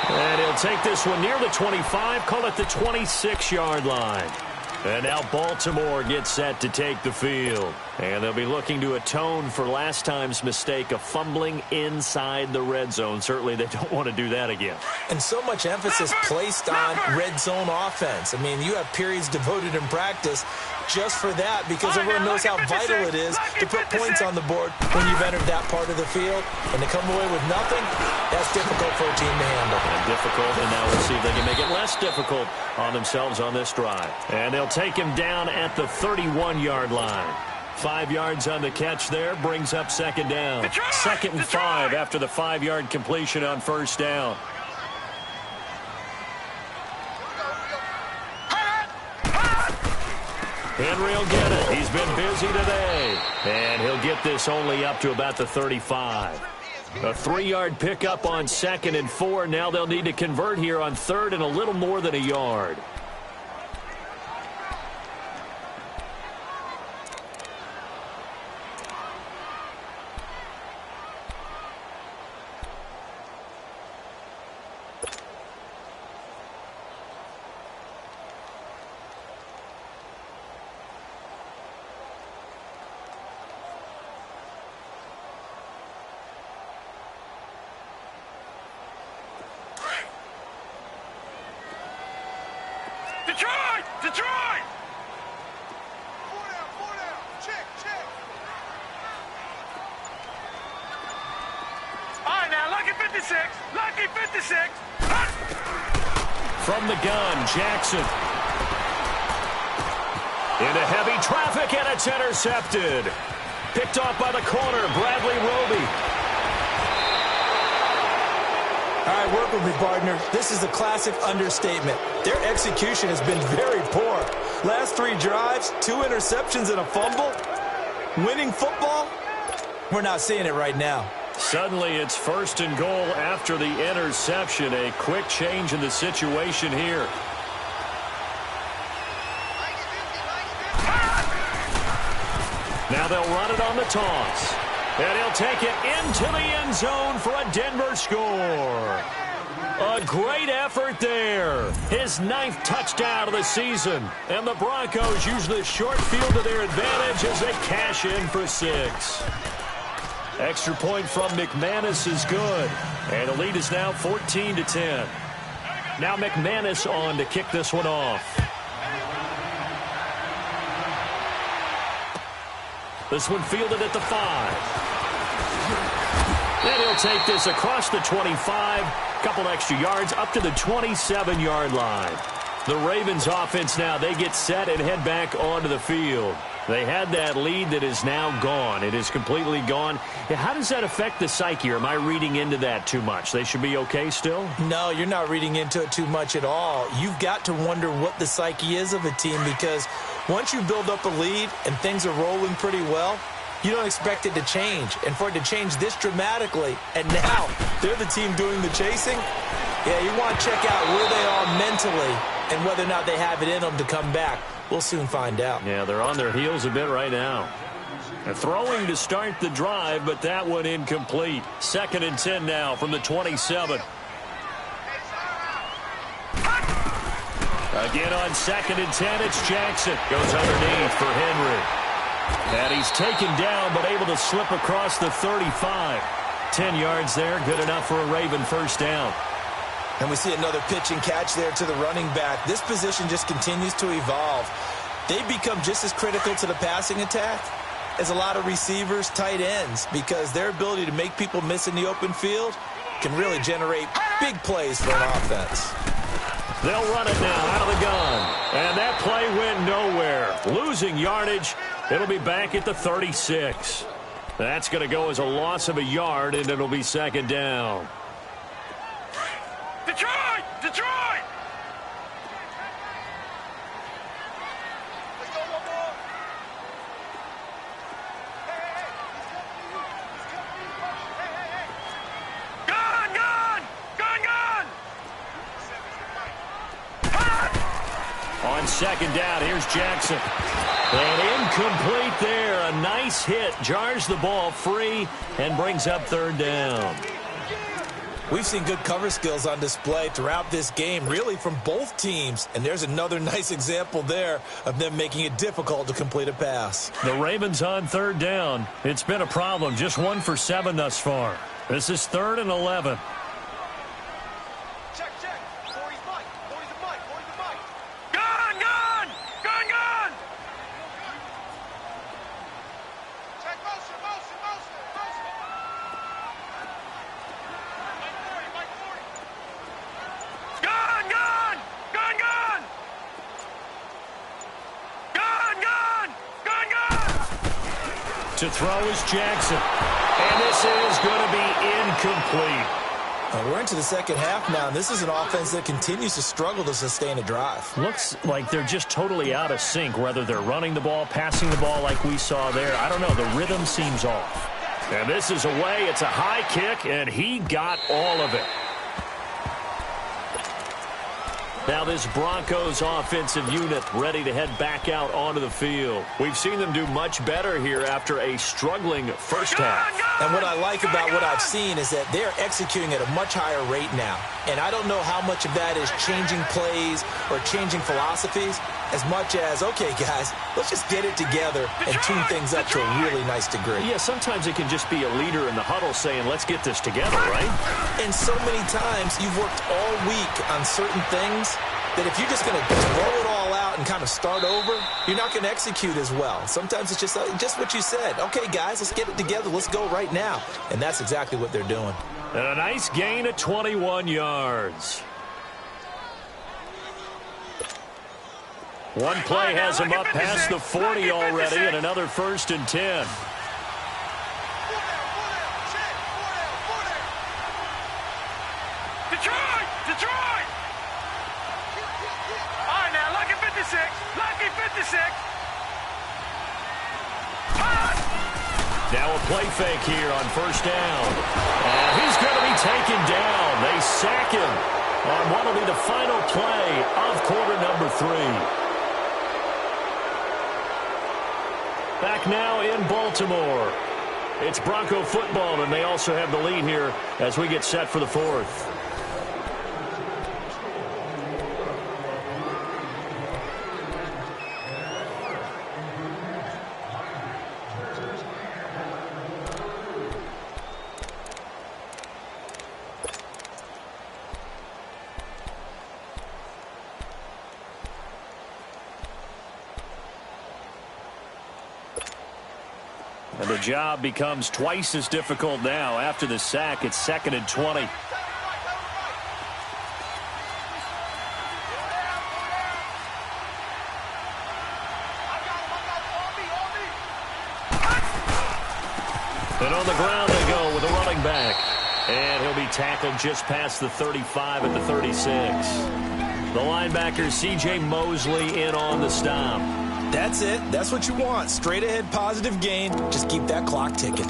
And he'll take this one near the 25, call it the 26-yard line. And now Baltimore gets set to take the field. And they'll be looking to atone for last time's mistake of fumbling inside the red zone. Certainly they don't want to do that again. And so much emphasis placed on red zone offense. I mean, you have periods devoted in practice just for that, because everyone knows how vital it is to put points on the board when you've entered that part of the field. And to come away with nothing, that's difficult for a team to handle. And difficult, and now we'll see if they can make it less difficult on themselves on this drive. And they'll take him down at the 31-yard line. 5 yards on the catch there, brings up 2nd down. 2nd and 5 after the 5-yard completion on 1st down. Henry will get it. He's been busy today. And he'll get this only up to about the 35. A 3-yard pickup on 2nd and 4. Now they'll need to convert here on 3rd and a little more than a yard. Detroit! Detroit! Four down. Check. All right, now, lucky 56. Lucky 56. From the gun, Jackson. Into heavy traffic, and it's intercepted. Picked off by the corner, Bradley Roby. All right, work with me, partner. This is a classic understatement. Their execution has been very poor. Last 3 drives, 2 interceptions and a fumble. Winning football? We're not seeing it right now. Suddenly, it's 1st and goal after the interception. A quick change in the situation here. Now they'll run it on the toss. And he'll take it into the end zone for a Denver score. A great effort there. His 9th touchdown of the season. And the Broncos use the short field to their advantage as they cash in for 6. Extra point from McManus is good. And the lead is now 14-10. Now McManus on to kick this one off. This one fielded at the 5. And he'll take this across the 25. Couple extra yards up to the 27-yard line. The Ravens offense now, they get set and head back onto the field. They had that lead that is now gone. It is completely gone. How does that affect the psyche? Or am I reading into that too much? They should be okay still? No, you're not reading into it too much at all. You've got to wonder what the psyche is of a team, because once you build up a lead and things are rolling pretty well, you don't expect it to change. And for it to change this dramatically, and now they're the team doing the chasing, yeah, you want to check out where they are mentally and whether or not they have it in them to come back. We'll soon find out. Yeah, they're on their heels a bit right now. They're throwing to start the drive, but that one incomplete. 2nd and 10 now from the 27. Again on 2nd and 10, it's Jackson. Goes underneath for Henry. And he's taken down, but able to slip across the 35. 10 yards there, good enough for a Raven first down. And we see another pitch and catch there to the running back. This position just continues to evolve. They become just as critical to the passing attack as a lot of receivers, tight ends, because their ability to make people miss in the open field can really generate big plays for an offense. They'll run it now out of the gun. And that play went nowhere. Losing yardage. It'll be back at the 36. That's going to go as a loss of a yard, and it'll be 2nd down. Detroit! Detroit! Let's go, one more. Gun! Gun! Gun! Gun! On 2nd down, here's Jackson. And incomplete there. A nice hit. Jars the ball free and brings up 3rd down. We've seen good cover skills on display throughout this game, really from both teams. And there's another nice example there of them making it difficult to complete a pass. The Ravens on 3rd down. It's been a problem. Just 1 for 7 thus far. This is 3rd and 11. Check. Corey's mic. Corey's the mic. Gun! Gun! Gun! Gun! Check motion. Mike 40. Gun! Gun! Gun! Gun! Gun! Gun! Gun! Gun! To throw is Jackson. And this is going to be incomplete. We're into the 2nd half now, and this is an offense that continues to struggle to sustain a drive. Looks like they're just totally out of sync, whether they're running the ball, passing the ball like we saw there. I don't know. The rhythm seems off. And this is away. It's a high kick, and he got all of it. Now this Broncos offensive unit ready to head back out onto the field. We've seen them do much better here after a struggling first half. And what I like about what I've seen is that they're executing at a much higher rate now. And I don't know how much of that is changing plays or changing philosophies as much as, okay, guys, let's just get it together and tune things up to a really nice degree. Yeah, sometimes it can just be a leader in the huddle saying, let's get this together, right? And so many times you've worked all week on certain things, that if you're just going to throw it all out and kind of start over, you're not going to execute as well. Sometimes it's just what you said. Okay, guys, let's get it together. Let's go right now. And that's exactly what they're doing. And a nice gain of 21 yards. One play has him up past the 40 already, and another 1st and 10. Detroit! All right, now, lucky 56. Lucky 56. Now a play fake here on 1st down. And he's going to be taken down. They sack him on what will be the final play of quarter number 3. Back now in Baltimore. It's Bronco football, and they also have the lead here as we get set for the 4th. And the job becomes twice as difficult now. After the sack, it's 2nd and 20. And on the ground they go with a running back. And he'll be tackled just past the 35 at the 36. The linebacker, C.J. Mosley, in on the stop. That's it. That's what you want. Straight ahead, positive gain. Just keep that clock ticking.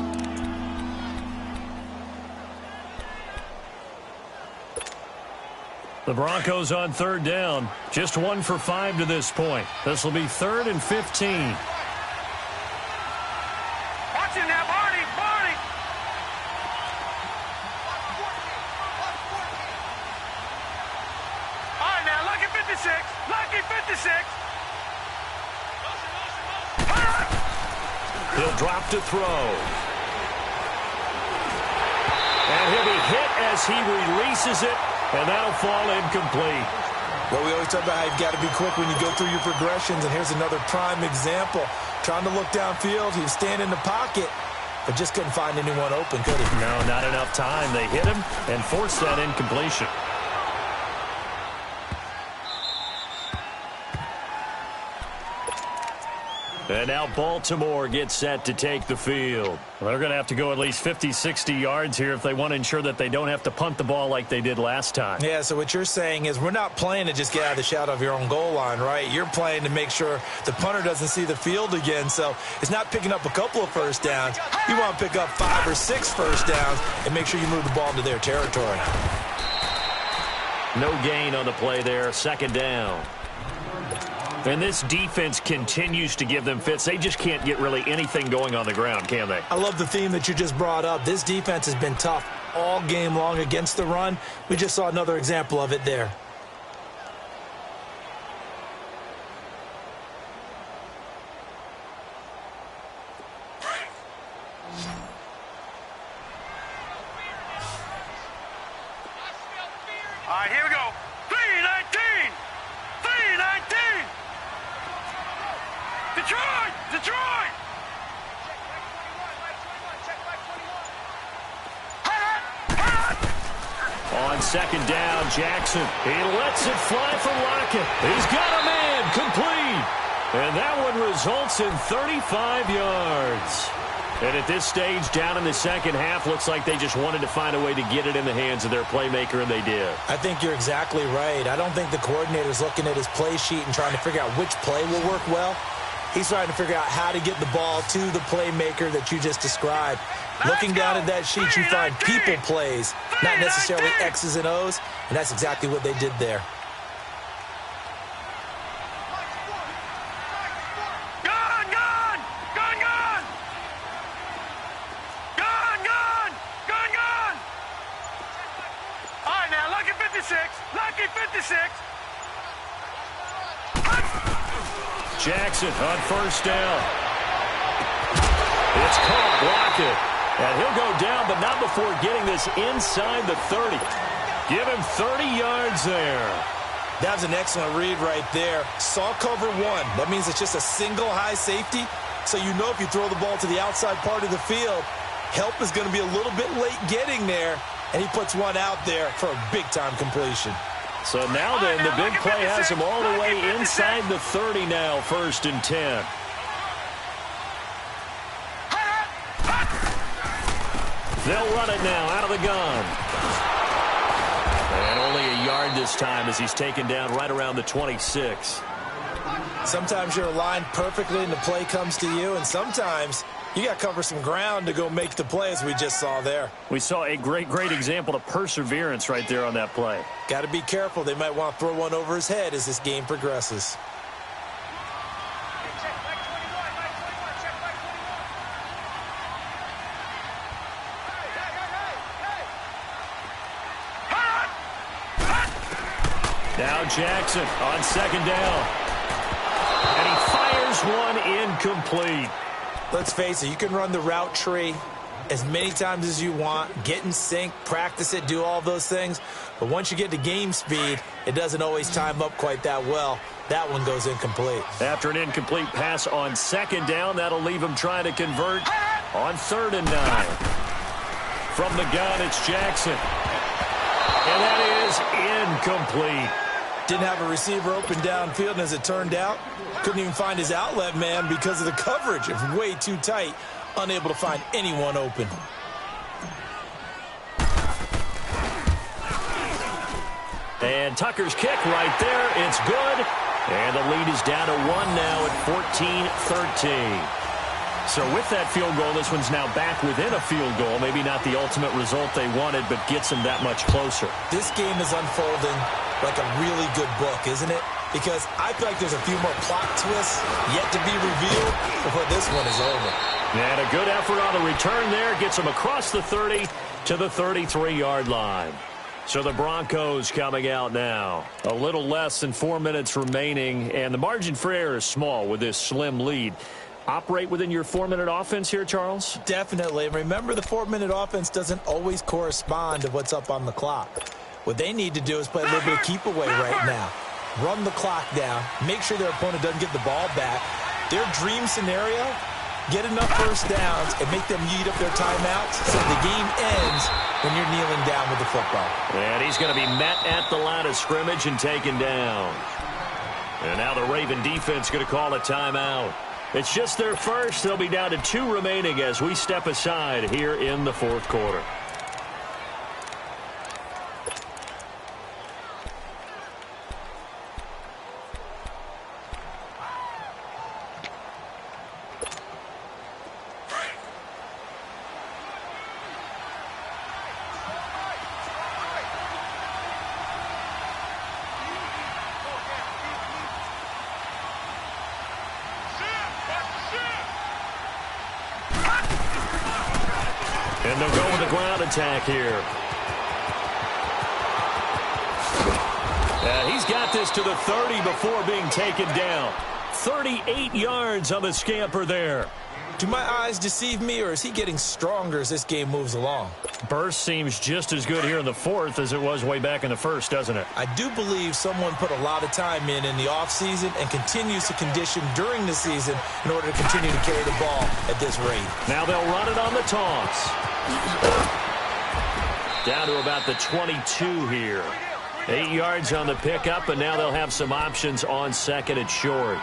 The Broncos on 3rd down. Just 1 for 5 to this point. This will be 3rd and 15. Watch him now, Barney! All right, now, lucky 56. Lucky 56. He'll drop to throw. And he'll be hit as he releases it, and that'll fall incomplete. Well, we always talk about how you've got to be quick when you go through your progressions, and here's another prime example. Trying to look downfield, he was standing in the pocket, but just couldn't find anyone open, could he? No, not enough time. They hit him and forced that incompletion. And now Baltimore gets set to take the field. Well, they're going to have to go at least 50, 60 yards here if they want to ensure that they don't have to punt the ball like they did last time. Yeah, so what you're saying is we're not playing to just get out of the shadow of your own goal line, right? You're playing to make sure the punter doesn't see the field again. So it's not picking up a couple of first downs. You want to pick up 5 or 6 first downs and make sure you move the ball into their territory. No gain on the play there. 2nd down. And this defense continues to give them fits. They just can't get really anything going on the ground, can they? I love the theme that you just brought up. This defense has been tough all game long against the run. We just saw another example of it there. All right, here we go. 3-19! 3-19! Detroit! Detroit! On 2nd down, Jackson. He lets it fly for Lockett. He's got a man complete. And that one results in 35 yards. And at this stage, down in the second half, looks like they just wanted to find a way to get it in the hands of their playmaker, and they did. I think you're exactly right. I don't think the coordinator's looking at his play sheet and trying to figure out which play will work well. He's trying to figure out how to get the ball to the playmaker that you just described. Looking down at that sheet, you find people plays, not necessarily X's and O's, and that's exactly what they did there. Jackson on 1st down. It's caught, Lockett. And he'll go down, but not before getting this inside the 30. Give him 30 yards there. That was an excellent read right there. Saw cover one. That means it's just a single high safety. So you know if you throw the ball to the outside part of the field, help is going to be a little bit late getting there. And he puts one out there for a big-time completion. So now then, the big play has him all the way inside the 30 now, 1st and 10. They'll run it now out of the gun. And only a yard this time as he's taken down right around the 26. Sometimes you're aligned perfectly and the play comes to you, and sometimes you got to cover some ground to go make the play, as we just saw there. We saw a great example of perseverance right there on that play. Got to be careful. They might want to throw one over his head as this game progresses. Now Jackson on 2nd down. And he fires one incomplete. Let's face it, you can run the route tree as many times as you want, get in sync, practice it, do all those things. But once you get to game speed, it doesn't always time up quite that well. That one goes incomplete. After an incomplete pass on 2nd down, that'll leave him trying to convert on 3rd and 9. From the gun, it's Jackson. And that is incomplete. Didn't have a receiver open downfield, and as it turned out, couldn't even find his outlet man because of the coverage. It was way too tight, unable to find anyone open. And Tucker's kick right there. It's good. And the lead is down to 1 now at 14-13. So with that field goal, this one's now back within a field goal. Maybe not the ultimate result they wanted, but gets them that much closer. This game is unfolding like a really good book, isn't it? Because I feel like there's a few more plot twists yet to be revealed before this one is over. And a good effort on the return there. Gets them across the 30 to the 33-yard line. So the Broncos coming out now. A little less than 4 minutes remaining, and the margin for error is small with this slim lead. Operate within your 4-minute offense here, Charles? Definitely. And remember, the 4-minute offense doesn't always correspond to what's up on the clock. What they need to do is play a little bit of keep away right now. Run the clock down. Make sure their opponent doesn't get the ball back. Their dream scenario, get enough first downs and make them eat up their timeouts so the game ends when you're kneeling down with the football. And he's going to be met at the line of scrimmage and taken down. And now the Raven defense going to call a timeout. It's just their first. They'll be down to 2 remaining as we step aside here in the 4th quarter. And they'll go with the ground attack here. He's got this to the 30 before being taken down. 38 yards on the scamper there. Do my eyes deceive me, or is he getting stronger as this game moves along? Burst seems just as good here in the 4th as it was way back in the 1st, doesn't it? I do believe someone put a lot of time in the offseason and continues to condition during the season in order to continue to carry the ball at this rate. Now they'll run it on the toss. Down to about the 22 here. 8 yards on the pickup, and now they'll have some options on 2nd and short.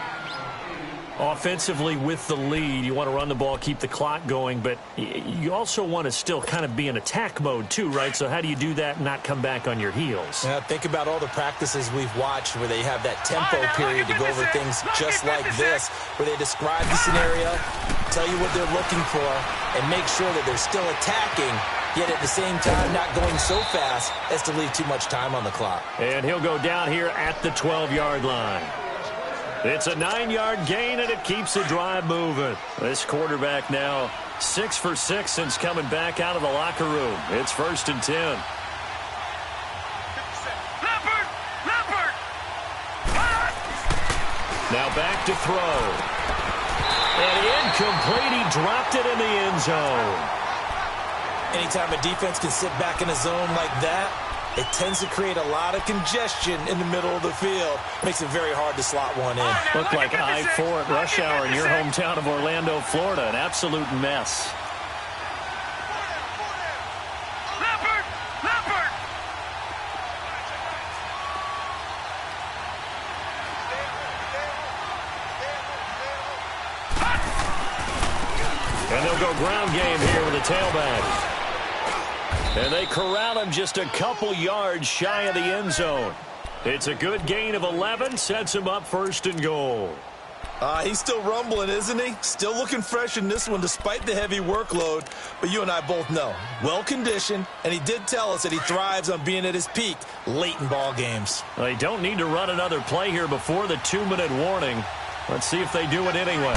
Offensively with the lead, you want to run the ball, keep the clock going, but you also want to still kind of be in attack mode too, right? So how do you do that and not come back on your heels? Yeah, think about all the practices we've watched where they have that tempo period to go over things just like this, where they describe the scenario, tell you what they're looking for, and make sure that they're still attacking, yet at the same time not going so fast as to leave too much time on the clock. And he'll go down here at the 12-yard line. It's a 9-yard gain, and it keeps the drive moving. This quarterback now 6 for 6 since coming back out of the locker room. It's 1st and 10. Now back to throw. And incomplete. He dropped it in the end zone. Anytime a defense can sit back in a zone like that, it tends to create a lot of congestion in the middle of the field. Makes it very hard to slot one in. Looked like I-4 at rush hour in your hometown of Orlando, Florida. An absolute mess. And they'll go ground game here with a tailback. And they corral him just a couple yards shy of the end zone. It's a good gain of 11, sets him up 1st and goal. He's still rumbling, isn't he? Still looking fresh in this one despite the heavy workload. But you and I both know, well-conditioned, and he did tell us that he thrives on being at his peak late in ball games. They don't need to run another play here before the 2-minute warning. Let's see if they do it anyway.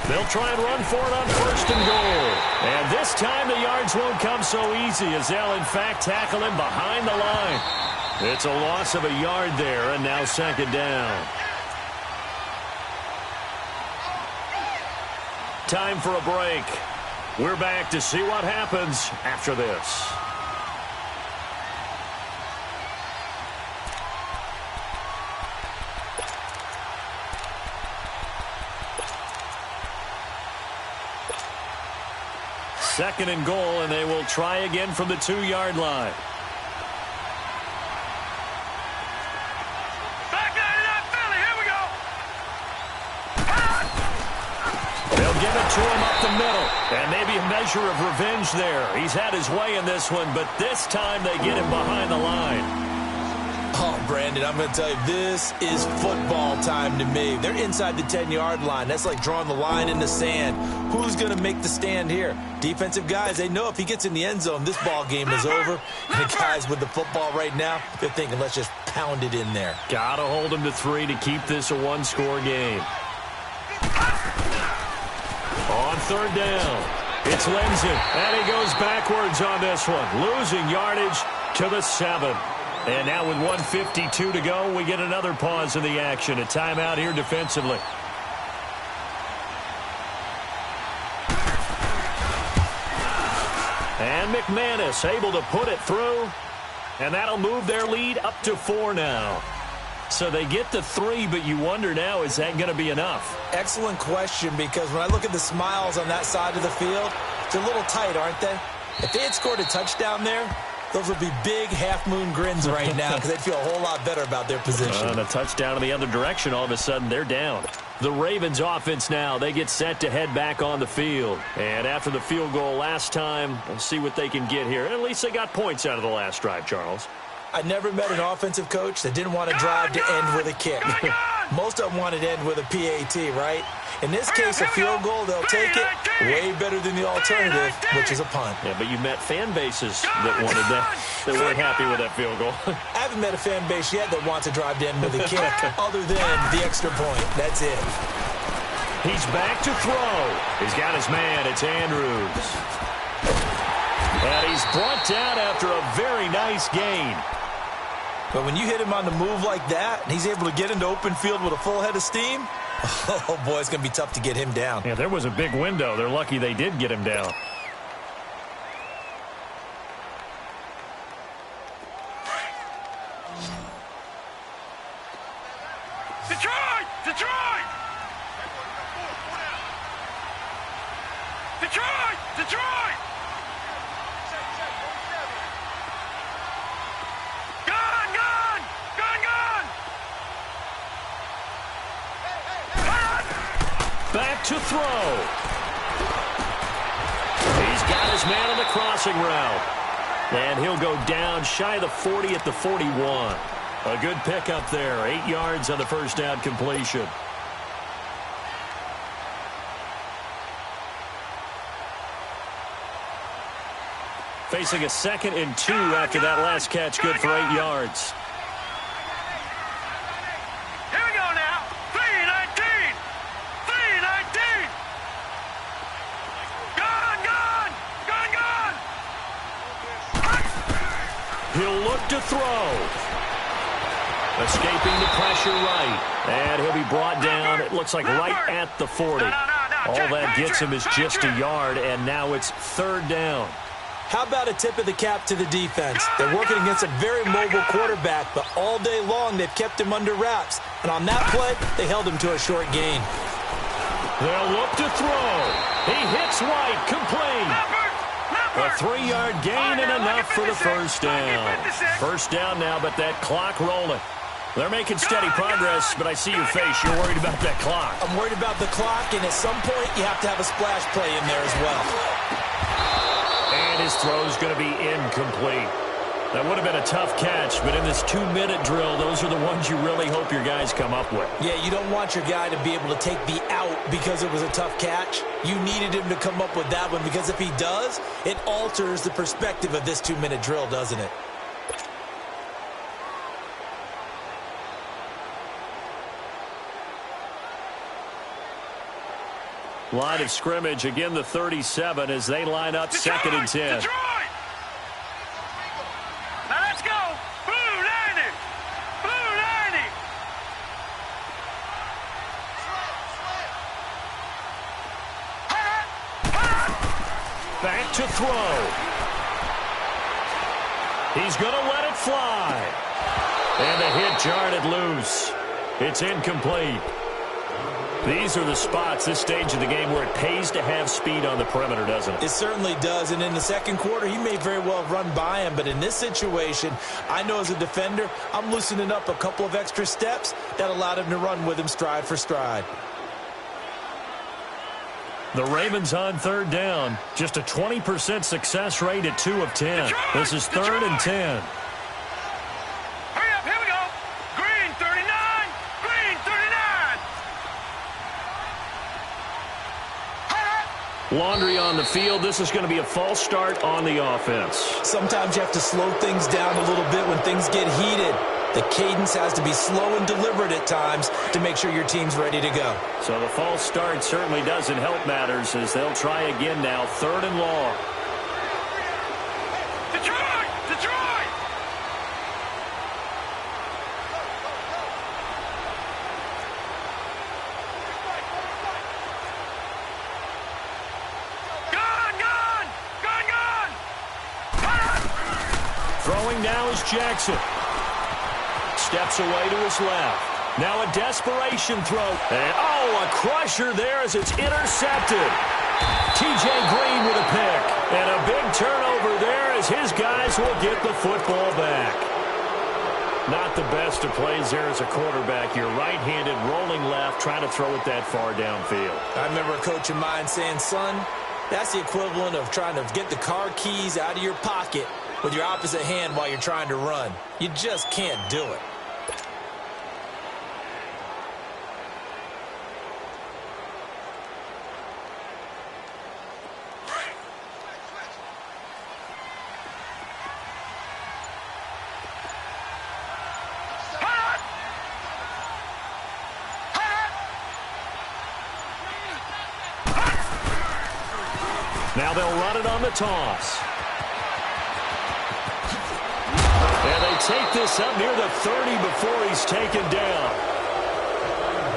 They'll try and run for it on 1st and goal. And this time the yards won't come so easy as they'll in fact tackle him behind the line. It's a loss of a yard there, and now 2nd down. Time for a break. We're back to see what happens after this. Second and goal, and they will try again from the 2-yard line. Back out of that Philly. Here we go. They'll give it to him up the middle. And maybe a measure of revenge there. He's had his way in this one, but this time they get him behind the line. Oh, Brandon, I'm going to tell you, this is football time to me. They're inside the 10-yard line. That's like drawing the line in the sand. Who's going to make the stand here? Defensive guys, they know if he gets in the end zone, this ball game is over. And the guys with the football right now, they're thinking, let's just pound it in there. Got to hold him to 3 to keep this a 1-score game. On 3rd down, it's Lindsey, and he goes backwards on this one, losing yardage to the 7. And now with 1:52 to go, we get another pause in the action. A timeout here defensively. And McManus able to put it through. And that'll move their lead up to 4 now. So they get the 3, but you wonder now, is that going to be enough? Excellent question, because when I look at the smiles on that side of the field, they're a little tight, aren't they? If they had scored a touchdown there, those would be big half-moon grins right now because they'd feel a whole lot better about their position. And a touchdown in the other direction, all of a sudden they're down. The Ravens offense now, they get set to head back on the field. And after the field goal last time, we'll see what they can get here. At least they got points out of the last drive, Charles. I never met an offensive coach that didn't want to drive to end with a kick. Most of them wanted to end with a PAT, right? In this case, a field goal, they'll take it way better than the alternative, which is a punt. Yeah, but you met fan bases that wanted that, that weren't happy with that field goal. I haven't met a fan base yet that wants to drive to end with a kick, other than the extra point. That's it. He's back to throw. He's got his man. It's Andrews. And he's brought down after a very nice gain. But when you hit him on the move like that, and he's able to get into open field with a full head of steam, oh, boy, it's going to be tough to get him down. Yeah, there was a big window. They're lucky they did get him down. Detroit! Detroit! Detroit! Detroit! Gone! Gone! Gone! Gone! Back to throw. He's got his man on the crossing route. And he'll go down shy of the 40 at the 41. A good pickup there. 8 yards on the first down completion. Facing a 2nd and 2 after that last catch. Good for 8 yards. Here we go now. 3-19. 3-19. Gone! Gone! Gone! Gone! He'll look to throw. Escaping the pressure right. And he'll be brought down, it looks like right at the 40. All that gets him is just a yard, and now it's 3rd down. How about a tip of the cap to the defense? They're working against a very mobile quarterback, but all day long they've kept him under wraps. And on that play, they held him to a short gain. They'll look to throw. He hits White, complete. A 3-yard gain and enough for the first down. First down now, but that clock rolling. They're making steady progress, but I see your face. You're worried about that clock. I'm worried about the clock, and at some point you have to have a splash play in there as well. And his throw's going to be incomplete. That would have been a tough catch, but in this 2-minute drill, those are the ones you really hope your guys come up with. Yeah, you don't want your guy to be able to take the out because it was a tough catch. You needed him to come up with that one, because if he does, it alters the perspective of this 2-minute drill, doesn't it? Line of scrimmage, again the 37 as they line up Detroit, 2nd and 10. Detroit! Now let's go! Blue 90! Blue 90! Back to throw. He's going to let it fly. And the hit jarred it loose. It's incomplete. These are the spots, this stage of the game, where it pays to have speed on the perimeter, doesn't it? It certainly does, and in the second quarter, he may very well have run by him, but in this situation, I know as a defender, I'm loosening up a couple of extra steps that allowed him to run with him stride for stride. The Ravens on 3rd down. Just a 20% success rate at 2 of 10. Detroit! This is 3rd and 10. Hurry up, here we go. Green 39, green 39. Laundry on the field. This is going to be a false start on the offense. Sometimes you have to slow things down a little bit when things get heated. The cadence has to be slow and deliberate at times to make sure your team's ready to go. So the false start certainly doesn't help matters as they'll try again now, 3rd and long. Detroit! Detroit! Gone! Gone! Gone! Gone! Throwing now is Jackson. Steps away to his left. Now a desperation throw. And, a crusher there as it's intercepted. T.J. Green with a pick. And a big turnover there as his guys will get the football back. Not the best of plays there as a quarterback. You're right-handed, rolling left, trying to throw it that far downfield. I remember a coach of mine saying, son, that's the equivalent of trying to get the car keys out of your pocket with your opposite hand while you're trying to run. You just can't do it. Now they'll run it on the toss. And they take this up near the 30 before he's taken down.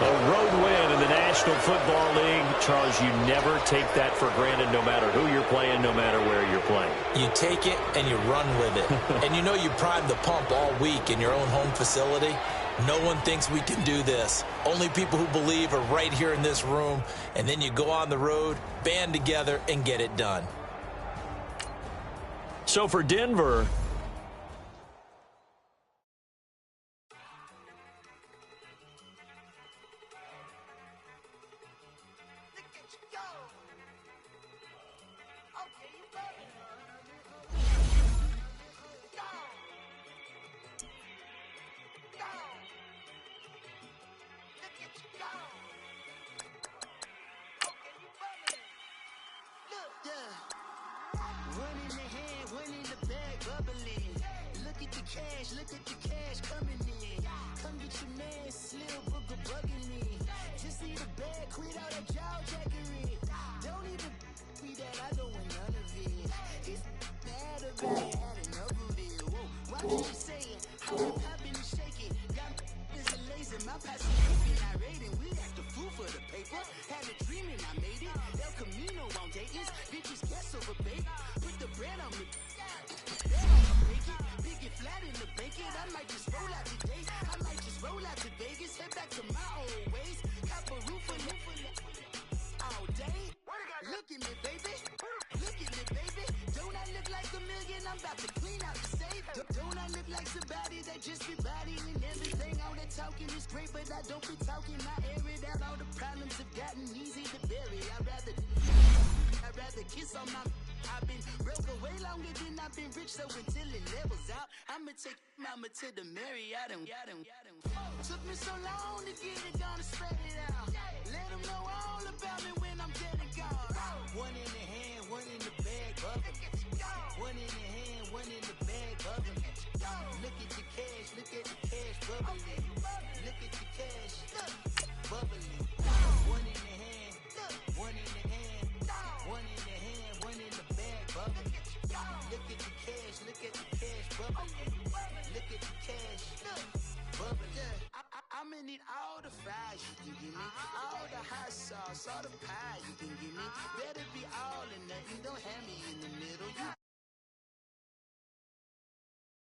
A road win in the National Football League. Charles, you never take that for granted no matter who you're playing, no matter where you're playing. You take it and you run with it. And you know you primed the pump all week in your own home facility. No one thinks we can do this. Only people who believe are right here in this room. And then you go on the road, band together, and get it done. So for Denver, Had a dream and I made it. El Camino on Dayton's. Bitches guess over bait. Put the bread on me. Bread on my bacon. Big it flat in the bacon. I might just roll out today. I might just roll out to Vegas. Head back to my old ways. Cop a roof all day. Look at me, baby. Look at me, baby. Don't I look like $1 million? I'm about to clean out the safe. Don't I look like somebody that just be bodying everything? All that talking is great, but I don't be talking. I air it out. All the problems have gotten easy to bury. I'd rather kiss on my. I've been broke away longer than I've been rich, so until it levels out, I'ma take mama to the Marriott and took me so long to get it done, to spread it out. Let them know all about me when I'm dead and gone. One in the hand, one in the bag, bubbling. One in the hand, one in the bag, bubbling. Look at the cash, bubbling. Look at the cash, bubbling. One in the hand, one in the hand, one in the hand, one in the bag, bubbling. Look at the cash, bubbling. Look at the cash, bubbling. I'ma need all the fries you can give me, all the hot sauce, all the pie you can give me. Better